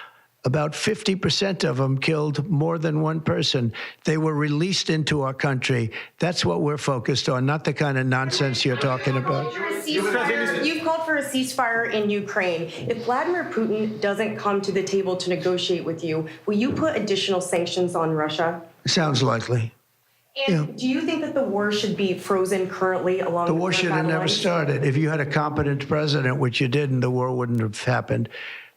About 50% of them killed more than one person. They were released into our country. That's what we're focused on, not the kind of nonsense you're talking about. You've called for a ceasefire in Ukraine. If Vladimir Putin doesn't come to the table to negotiate with you, will you put additional sanctions on Russia? Sounds likely. And do you think that the war should be frozen currently along The with war should have never lines? started. If you had a competent president, which you didn't, the war wouldn't have happened.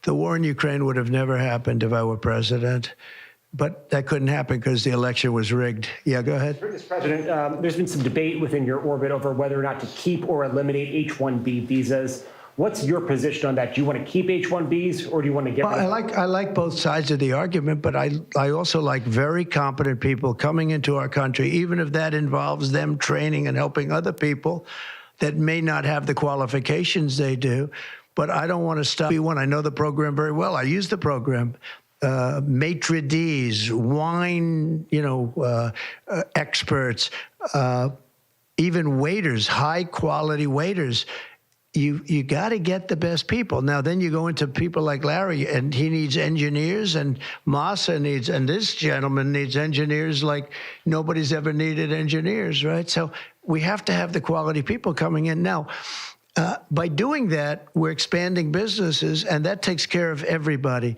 The war in Ukraine would have never happened if I were president. But that couldn't happen because the election was rigged. Yeah, go ahead. Mr. President, there's been some debate within your orbit over whether or not to keep or eliminate H-1B visas. What's your position on that? Do you want to keep H-1Bs or do you want to get rid of them? I like both sides of the argument, but I also like very competent people coming into our country, even if that involves them training and helping other people that may not have the qualifications they do. But I don't want to stop B1. I know the program very well. I use the program. Maitre d's, wine, experts, even waiters, high quality waiters. You got to get the best people. Now, then you go into people like Larry, and he needs engineers, and Massa needs, and this gentleman needs engineers like nobody's ever needed engineers, right? So we have to have the quality people coming in. Now, by doing that, we're expanding businesses, and that takes care of everybody.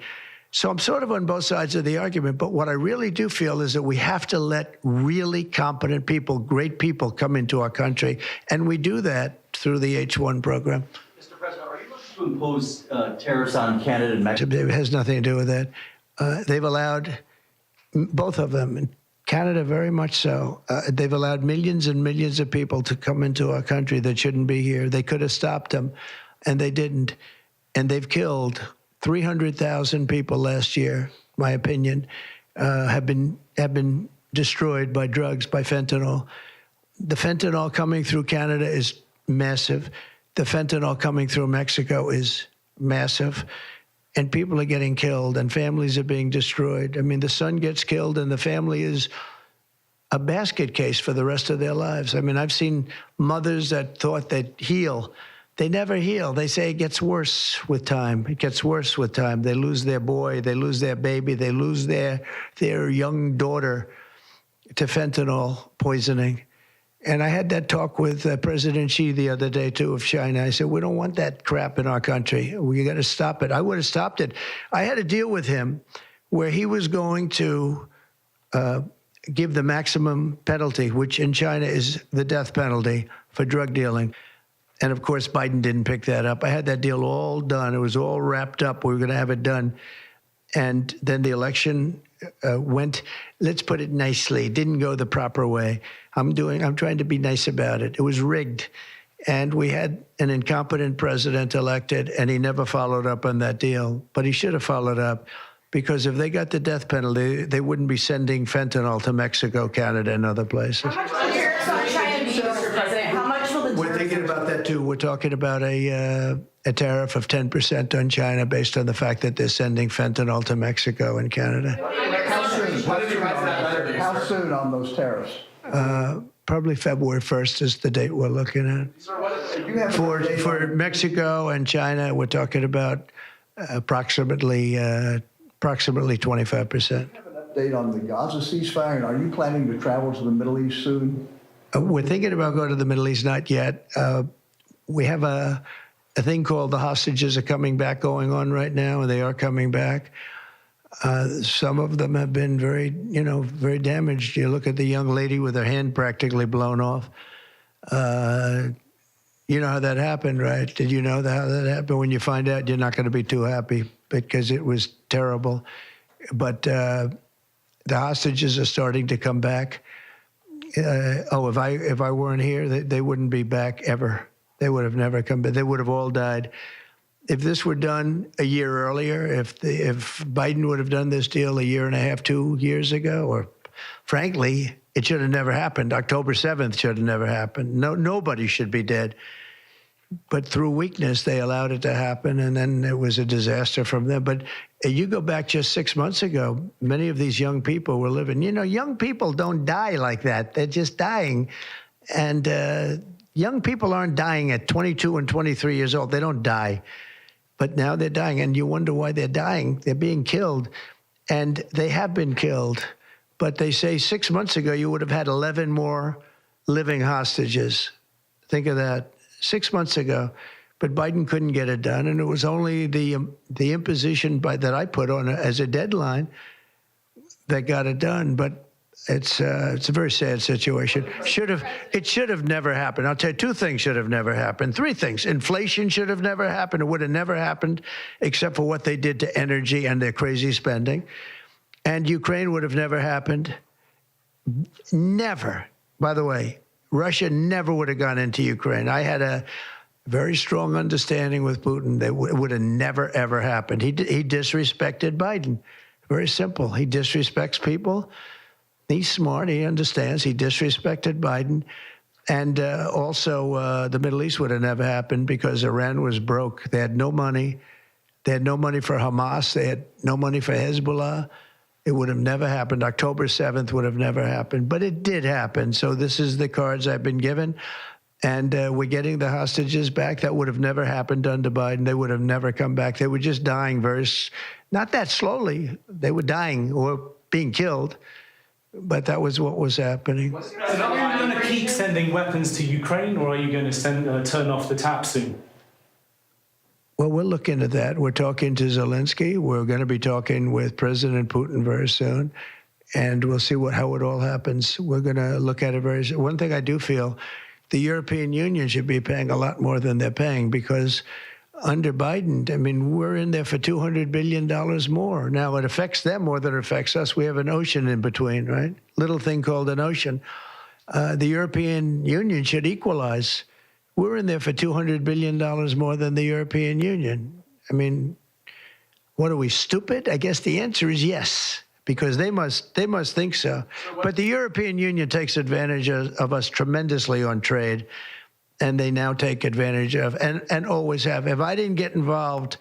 So I'm sort of on both sides of the argument, but what I really do feel is that we have to let really competent people, great people come into our country, and we do that through the H-1 program. Mr. President, are you looking to impose tariffs on Canada and Mexico? It has nothing to do with that. They've allowed, both of them, in Canada very much so, they've allowed millions and millions of people to come into our country that shouldn't be here. They could have stopped them, and they didn't. And they've killed 300,000 people last year, my opinion, have been destroyed by drugs, by fentanyl. The fentanyl coming through Canada is massive. The fentanyl coming through Mexico is massive. And people are getting killed, and families are being destroyed. I mean, the son gets killed, and the family is a basket case for the rest of their lives. I mean, I've seen mothers that thought they'd heal. They never heal. They say it gets worse with time. It gets worse with time. They lose their boy. They lose their baby. They lose their young daughter to fentanyl poisoning. And I had that talk with President Xi the other day, too, of China. I said, we don't want that crap in our country. We got to stop it. I would have stopped it. I had a deal with him where he was going to give the maximum penalty, which in China is the death penalty for drug dealing. And, of course, Biden didn't pick that up. I had that deal all done. It was all wrapped up. We were going to have it done. And then the election went, let's put it nicely, didn't go the proper way. I'm trying to be nice about it. It was rigged. And we had an incompetent president elected, and he never followed up on that deal. But he should have followed up, because if they got the death penalty, they wouldn't be sending fentanyl to Mexico, Canada, and other places. How much will the tariffs on China be, Mr. President? How much will the We're thinking about that, too. We're talking about a tariff of 10% on China based on the fact that they're sending fentanyl to Mexico and Canada. How soon on those tariffs? Probably February 1st is the date we're looking at. For Mexico and China, we're talking about approximately 25%. Update on the Gaza ceasefire, and are you planning to travel to the Middle East soon? We're thinking about going to the Middle East, not yet. We have a thing called the hostages are coming back going on right now, and they are coming back. Some of them have been very damaged. You look at the young lady with her hand practically blown off. You know how that happened, right? Did you know how that happened? When you find out, you're not going to be too happy because it was terrible. But the hostages are starting to come back. If I weren't here, they wouldn't be back ever. They would have never come back. They would have all died. If this were done a year earlier, if Biden would have done this deal a year and a half, 2 years ago, or frankly, it should have never happened. October 7th should have never happened. Nobody should be dead. But through weakness, they allowed it to happen, and then it was a disaster from them. But you go back just 6 months ago, many of these young people were living. Young people don't die like that. They're just dying. And young people aren't dying at 22 and 23 years old. They don't die. But now they're dying, and you wonder why they're dying. They're being killed, and they have been killed. But they say 6 months ago, you would have had 11 more living hostages. Think of that. 6 months ago. But Biden couldn't get it done, and it was only the imposition that I put on as a deadline that got it done. But It's a very sad situation. It should have never happened. I'll tell you, 2 things should have never happened. 3 things. Inflation should have never happened. It would have never happened, except for what they did to energy and their crazy spending. And Ukraine would have never happened. Never. By the way, Russia never would have gone into Ukraine. I had a very strong understanding with Putin that it would have never, ever happened. He disrespected Biden. Very simple. He disrespects people. He's smart. He understands. He disrespected Biden. And also, the Middle East would have never happened because Iran was broke. They had no money. They had no money for Hamas. They had no money for Hezbollah. It would have never happened. October 7th would have never happened. But it did happen. So this is the cards I've been given. And we're getting the hostages back. That would have never happened under Biden. They would have never come back. They were just dying not that slowly. They were dying or being killed. But that was what was happening. Are you going to keep sending weapons to Ukraine, or are you going to turn off the tap soon? Well, we're looking at that. We're talking to Zelensky. We're going to be talking with President Putin very soon. And we'll see how it all happens. We're going to look at it very soon. One thing I do feel, the European Union should be paying a lot more than they're paying because under Biden, I mean, we're in there for $200 billion more. Now, it affects them more than it affects us. We have an ocean in between, right? Little thing called an ocean. The European Union should equalize. We're in there for $200 billion more than the European Union. I mean, what are we, stupid? I guess the answer is yes, because they must think so. But the European Union takes advantage of us tremendously on trade. And they now take advantage of, and always have. If I didn't get involved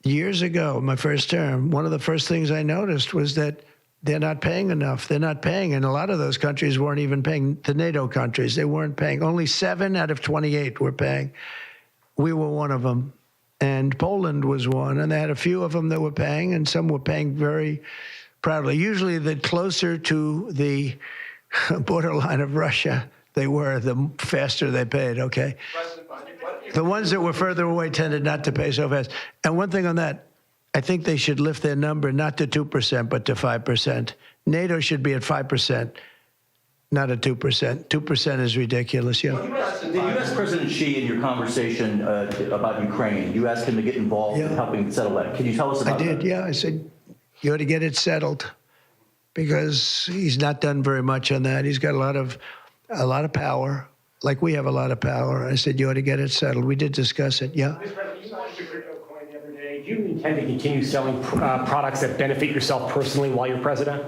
years ago, my first term, one of the first things I noticed was that they're not paying enough. They're not paying. And a lot of those countries weren't even paying. The NATO countries, they weren't paying. Only 7 out of 28 were paying. We were one of them. And Poland was one. And they had a few of them that were paying, and some were paying very proudly. Usually the closer to the borderline of Russia they were, the faster they paid, okay? The ones that were further away tended not to pay so fast. And one thing on that, I think they should lift their number not to 2%, but to 5%. NATO should be at 5%, not at 2%. 2% is ridiculous, yeah. The U.S. President Xi, in your conversation about Ukraine, you asked him to get involved in helping settle that. Can you tell us about that? I did, yeah. I said, you ought to get it settled because he's not done very much on that. He's got a lot of power, like we have a lot of power. I said, you ought to get it settled. We did discuss it, yeah. Mr. President, you launched a crypto coin the other day. Do you intend to continue selling products that benefit yourself personally while you're president?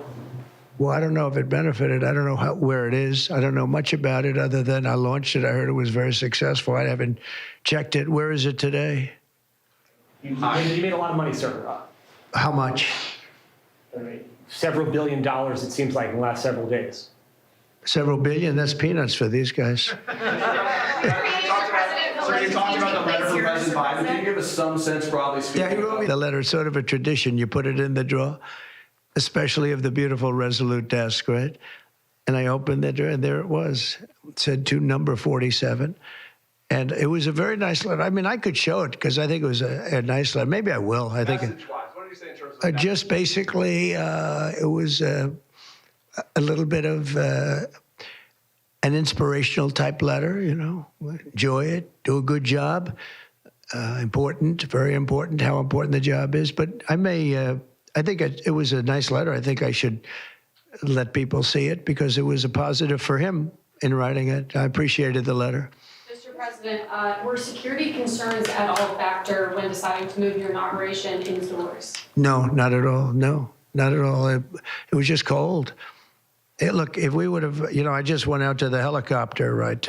Well, I don't know if it benefited. I don't know where it is. I don't know much about it other than I launched it. I heard it was very successful. I haven't checked it. Where is it today? You made a lot of money, sir. How much? Several $1 billion, it seems like, in the last several days. Several billion? That's peanuts for these guys. So you talked about the letter from President Biden. Can you give us some sense, broadly speaking? Yeah, he wrote me the letter. It's sort of a tradition. You put it in the drawer, especially of the beautiful Resolute desk, right? And I opened it, and there it was. It said to number 47. And it was a very nice letter. I mean, I could show it because I think it was a nice letter. Maybe I will. I think What do you say in terms of just basically, it was a little bit of an inspirational type letter, you know. Enjoy it, do a good job. Important, very important, how important the job is. But I think it was a nice letter. I think I should let people see it because it was a positive for him in writing it. I appreciated the letter. Mr. President, were security concerns at all a factor when deciding to move your inauguration indoors? No, not at all. No, not at all. It was just cold. Look, if we would have, you know, I just went out to the helicopter, right,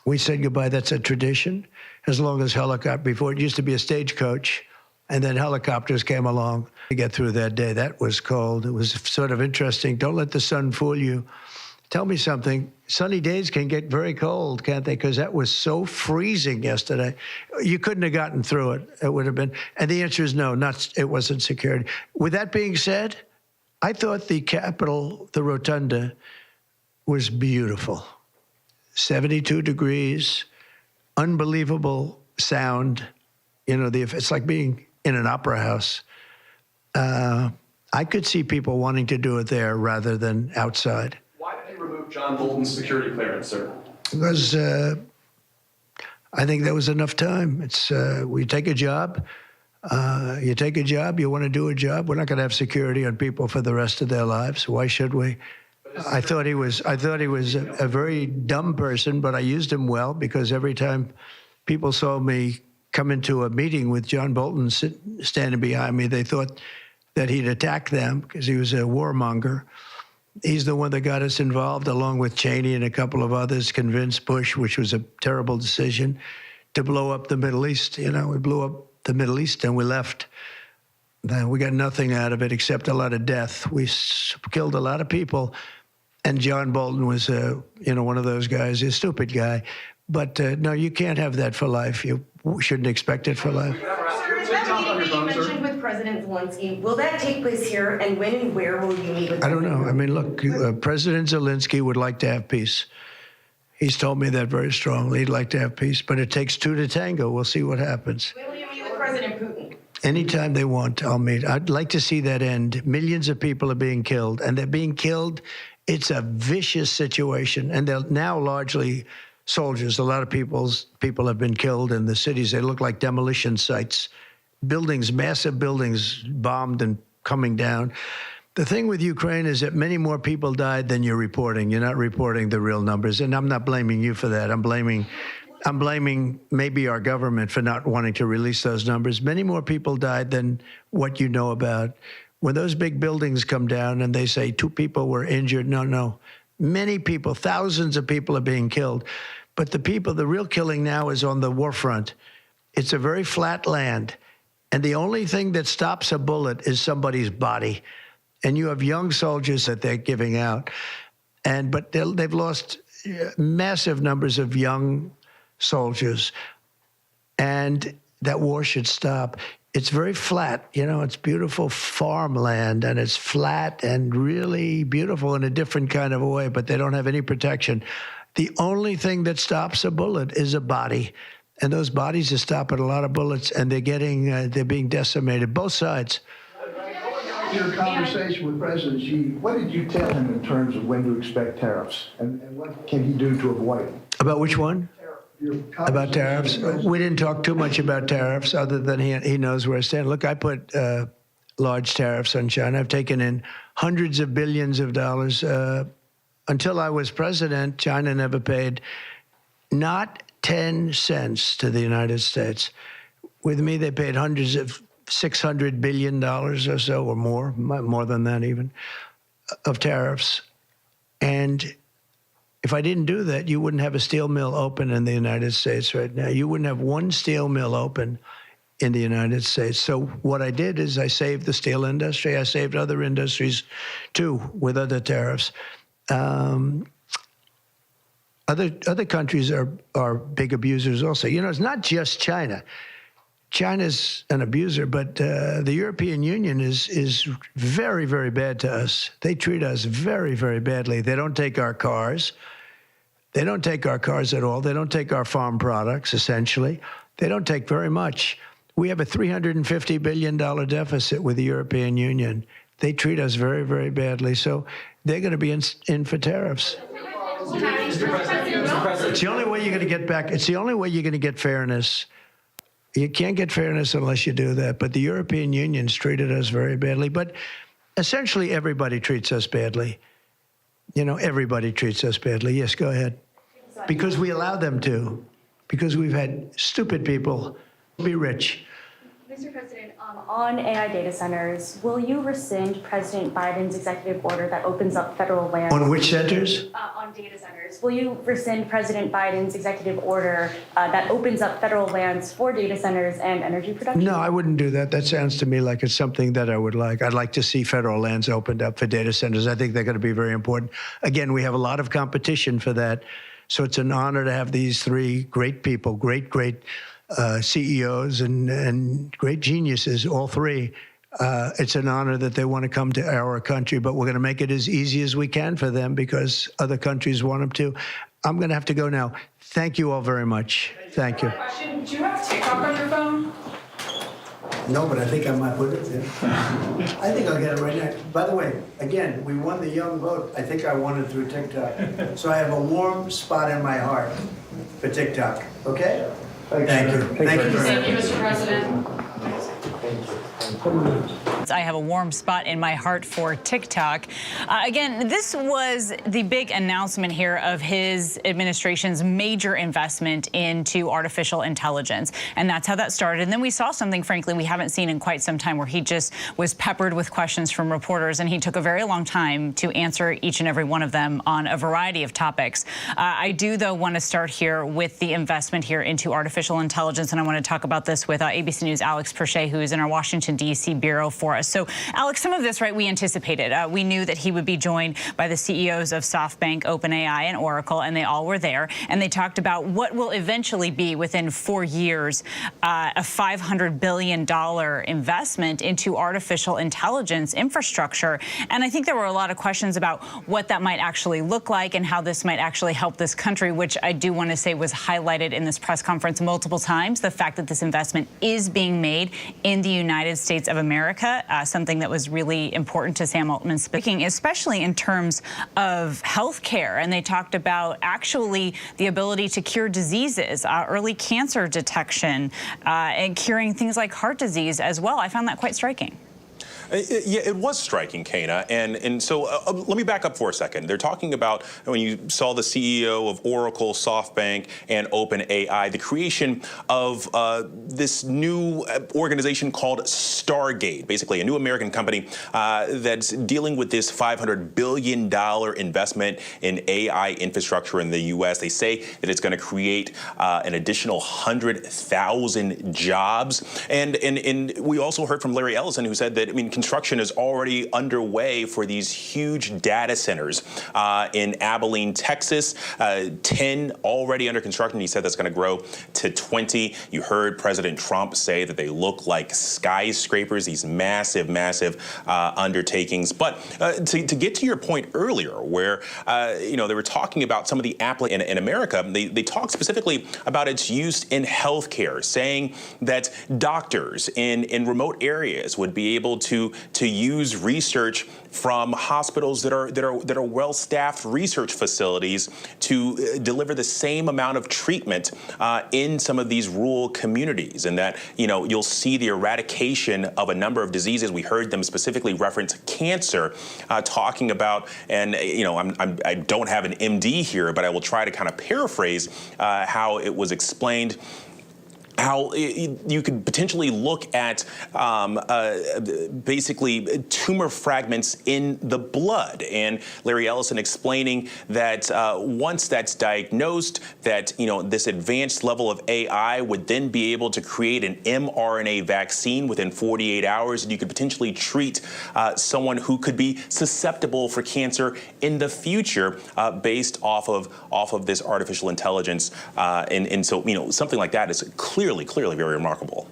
we said goodbye. That's a tradition. As long as before it used to be a stagecoach, and then helicopters came along to get through that day. That was cold. It was sort of interesting. Don't let the sun fool you. Tell me something. Sunny days can get very cold, can't they? Because that was so freezing yesterday. You couldn't have gotten through it. It would have been. And the answer is no, it wasn't security. With that being said, I thought the Capitol, the Rotunda, was beautiful. 72 degrees, unbelievable sound. You know, it's like being in an opera house. I could see people wanting to do it there rather than outside. Why did you remove John Bolton's security clearance, sir? Because I think there was enough time. It's we take a job. You take a job. You want to do a job. We're not going to have security on people for the rest of their lives. Why should we? I thought he was a very dumb person, but I used him well because every time people saw me come into a meeting with John Bolton standing behind me, they thought that he'd attack them because he was a warmonger. He's the one that got us involved, along with Cheney and a couple of others, convinced Bush, which was a terrible decision, to blow up the Middle East. You know, we blew up the Middle East and we left. Then we got nothing out of it except a lot of death. We killed a lot of people. And John Bolton was, one of those guys, a stupid guy. But no, you can't have that for life. You shouldn't expect it for life. That meeting you mentioned with President Zelensky, will that take place here? And when and where will you meet with him? I don't know. I mean, look, President Zelensky would like to have peace. He's told me that very strongly. He'd like to have peace, but it takes two to tango. We'll see what happens. When will you meet with President Putin? Anytime they want, I'll meet. I'd like to see that end. Millions of people are being killed, and they're being killed. It's a vicious situation, and they're now largely soldiers. A lot of people have been killed in the cities. They look like demolition sites. Buildings, massive buildings bombed and coming down. The thing with Ukraine is that many more people died than you're reporting. You're not reporting the real numbers, and I'm not blaming you for that. I'm blaming maybe our government for not wanting to release those numbers. Many more people died than what you know about. When those big buildings come down and they say 2 people were injured, no. Many people, thousands of people are being killed. But the real killing now is on the war front. It's a very flat land. And the only thing that stops a bullet is somebody's body. And you have young soldiers that they're giving out. But they've lost massive numbers of young soldiers. And that war should stop. It's very flat. It's beautiful farmland, and it's flat and really beautiful in a different kind of a way, but they don't have any protection. The only thing that stops a bullet is a body. And those bodies are stopping a lot of bullets, and they're being decimated, both sides. Your conversation with President Xi, what did you tell him in terms of when to expect tariffs, and what can he do to avoid them? About which one? About tariffs? We didn't talk too much about tariffs, other than he knows where I stand. Look, I put large tariffs on China. I've taken in hundreds of billions of dollars. Until I was president, China never paid not 10 cents to the United States. With me, they paid hundreds of $600 billion or so, or more than that even, of tariffs. And if I didn't do that, you wouldn't have a steel mill open in the United States right now. You wouldn't have one steel mill open in the United States. So what I did is I saved the steel industry. I saved other industries, too, with other tariffs. Other countries are big abusers also. It's not just China. China's an abuser, but the European Union is very, very bad to us. They treat us very, very badly. They don't take our cars. They don't take our cars at all. They don't take our farm products, essentially. They don't take very much. We have a $350 billion deficit with the European Union. They treat us very, very badly. So they're going to be in for tariffs. It's the only way you're going to get back. It's the only way you're going to get fairness. You can't get fairness unless you do that. But the European Union's treated us very badly. But essentially, everybody treats us badly. Everybody treats us badly. Yes, go ahead. Because we allow them to. Because we've had stupid people be rich. Mr. President, on AI data centers, will you rescind President Biden's executive order that opens up federal lands? On which centers? On data centers. Will you rescind President Biden's executive order that opens up federal lands for data centers and energy production? No, I wouldn't do that. That sounds to me like it's something that I would like. I'd like to see federal lands opened up for data centers. I think they're going to be very important. Again, we have a lot of competition for that. So it's an honor to have these 3 great people, great CEOs and great geniuses, all 3. It's an honor that they want to come to our country, but we're going to make it as easy as we can for them because other countries want them to. I'm going to have to go now. Thank you all very much. Thank you. Question, do you have TikTok on your phone? No, but I think I might put it there. I think I'll get it right now. By the way, again, we won the young vote. I think I won it through TikTok. So I have a warm spot in my heart for TikTok. Okay? Thank you. Thank you. Thank you, Mr. President. I have a warm spot in my heart for TikTok. Again, this was the big announcement here of his administration's major investment into artificial intelligence. And that's how that started. And then we saw something, frankly, we haven't seen in quite some time, where he just was peppered with questions from reporters. And he took a very long time to answer each and every one of them on a variety of topics. I do, though, want to start here with the investment here into artificial intelligence. And I want to talk about this with ABC News' Alex Perche, who is in our Washington, D.C. bureau for us. So, Alex, some of this, right, we anticipated. We knew that he would be joined by the CEOs of SoftBank, OpenAI, and Oracle, and they all were there. And they talked about what will eventually be, within 4 years, a $500 billion investment into artificial intelligence infrastructure. And I think there were a lot of questions about what that might actually look like and how this might actually help this country, which I do want to say was highlighted in this press conference multiple times. The fact that this investment is being made in the United States of America, something that was really important to Sam Altman speaking, especially in terms of healthcare. And they talked about actually the ability to cure diseases, early cancer detection, and curing things like heart disease as well. I found that quite striking. Yeah, it was striking, Kana. And so let me back up for a second. They're talking about, when you saw the CEO of Oracle, SoftBank, and OpenAI, the creation of this new organization called Stargate, basically a new American company that's dealing with this $500 billion investment in AI infrastructure in the U.S. They say that it's going to create an additional 100,000 jobs. And we also heard from Larry Ellison, who said that, I mean, construction is already underway for these huge data centers in Abilene, Texas. 10 already under construction. He said that's going to grow to 20. You heard President Trump say that they look like skyscrapers, these massive, massive undertakings. But to get to your point earlier, where they were talking about some of the applications in America, they talked specifically about its use in healthcare, saying that doctors in remote areas would be able to use research from hospitals that are well-staffed research facilities to deliver the same amount of treatment in some of these rural communities, and that you'll see the eradication of a number of diseases. We heard them specifically reference cancer, talking about, and I don't have an MD here, but I will try to kind of paraphrase how it was explained. How you could potentially look at basically tumor fragments in the blood, and Larry Ellison explaining that once that's diagnosed, that this advanced level of AI would then be able to create an mRNA vaccine within 48 hours, and you could potentially treat someone who could be susceptible for cancer in the future based off of this artificial intelligence, and so something like that is clearly very remarkable.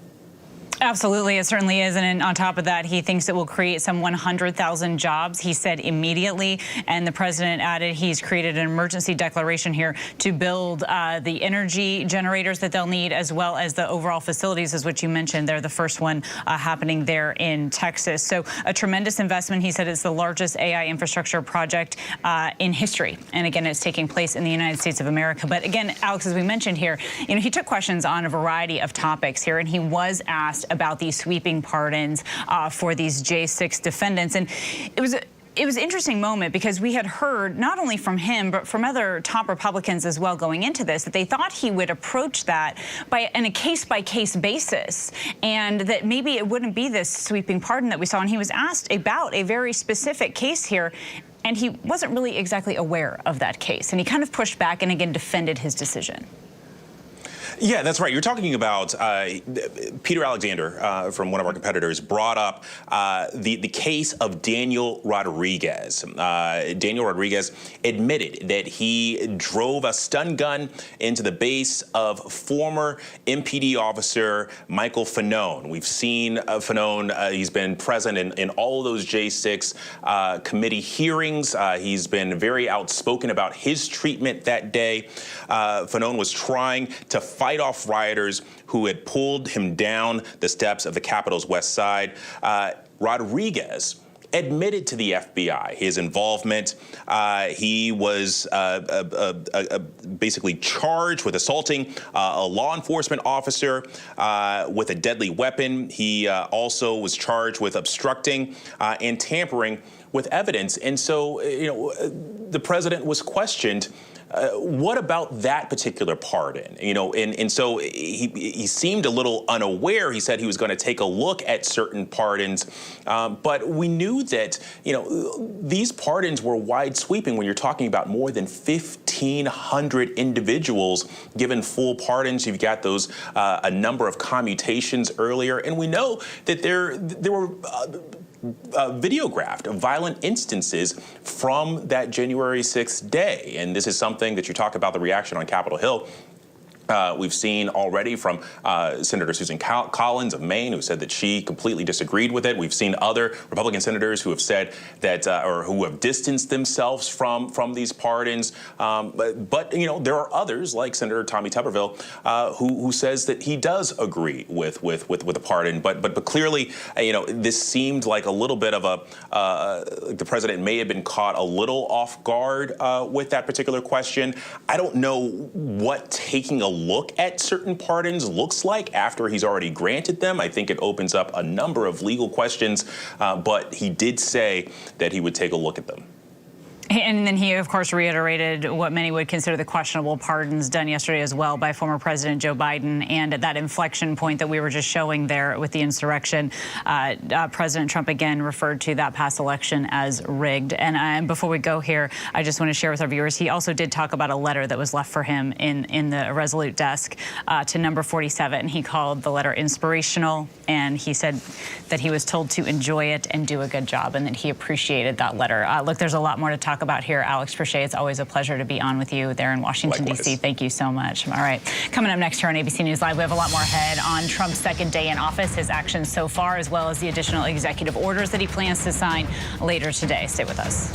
Absolutely, it certainly is. And on top of that, he thinks it will create some 100,000 jobs, he said, immediately. And the president added he's created an emergency declaration here to build the energy generators that they'll need, as well as the overall facilities, as what you mentioned. They're the first one happening there in Texas. So a tremendous investment. He said it's the largest AI infrastructure project in history. And again, it's taking place in the United States of America. But again, Alex, as we mentioned here, he took questions on a variety of topics here, and he was asked about these sweeping pardons for these J6 defendants. And it was an interesting moment, because we had heard not only from him, but from other top Republicans as well going into this, that they thought he would approach that in a case-by-case basis, and that maybe it wouldn't be this sweeping pardon that we saw. And he was asked about a very specific case here, and he wasn't really exactly aware of that case. And he kind of pushed back and again defended his decision. Yeah, that's right. You're talking about Peter Alexander from one of our competitors brought up the case of Daniel Rodriguez. Daniel Rodriguez admitted that he drove a stun gun into the base of former MPD officer Michael Fanone. We've seen Fanone. He's been present in all of those J6 committee hearings. He's been very outspoken about his treatment that day. Fanone was trying to fight fight off rioters who had pulled him down the steps of the Capitol's West Side. Rodriguez admitted to the FBI his involvement. He was basically charged with assaulting a law enforcement officer with a deadly weapon. He also was charged with obstructing and tampering with evidence. And so, the president was questioned. What about that particular pardon? And so he seemed a little unaware. He said he was going to take a look at certain pardons, but we knew that these pardons were wide sweeping. When you're talking about more than 1,500 individuals given full pardons, you've got those a number of commutations earlier, and we know that there were videographed violent instances from that January 6th day. And this is something that you talk about the reaction on Capitol Hill. We've seen already from Senator Susan Collins of Maine, who said that she completely disagreed with it. We've seen other Republican senators who have said that, or who have distanced themselves from these pardons. But there are others, like Senator Tommy Tuberville, who says that he does agree with a pardon. But clearly, this seemed like a little bit of the president may have been caught a little off guard with that particular question. I don't know what taking a look at certain pardons looks like after he's already granted them. I think it opens up a number of legal questions, but he did say that he would take a look at them. And then he, of course, reiterated what many would consider the questionable pardons done yesterday as well by former President Joe Biden. And at that inflection point that we were just showing there with the insurrection, President Trump again referred to that past election as rigged. And before we go here, I just want to share with our viewers, he also did talk about a letter that was left for him in the Resolute desk to number 47. He called the letter inspirational, and he said that he was told to enjoy it and do a good job, and that he appreciated that letter. Look, there's a lot more to talk about here. Alex Perchet, it's always a pleasure to be on with you there in Washington, D.C. Thank you so much. All right. Coming up next here on ABC News Live, we have a lot more ahead on Trump's second day in office, his actions so far, as well as the additional executive orders that he plans to sign later today. Stay with us.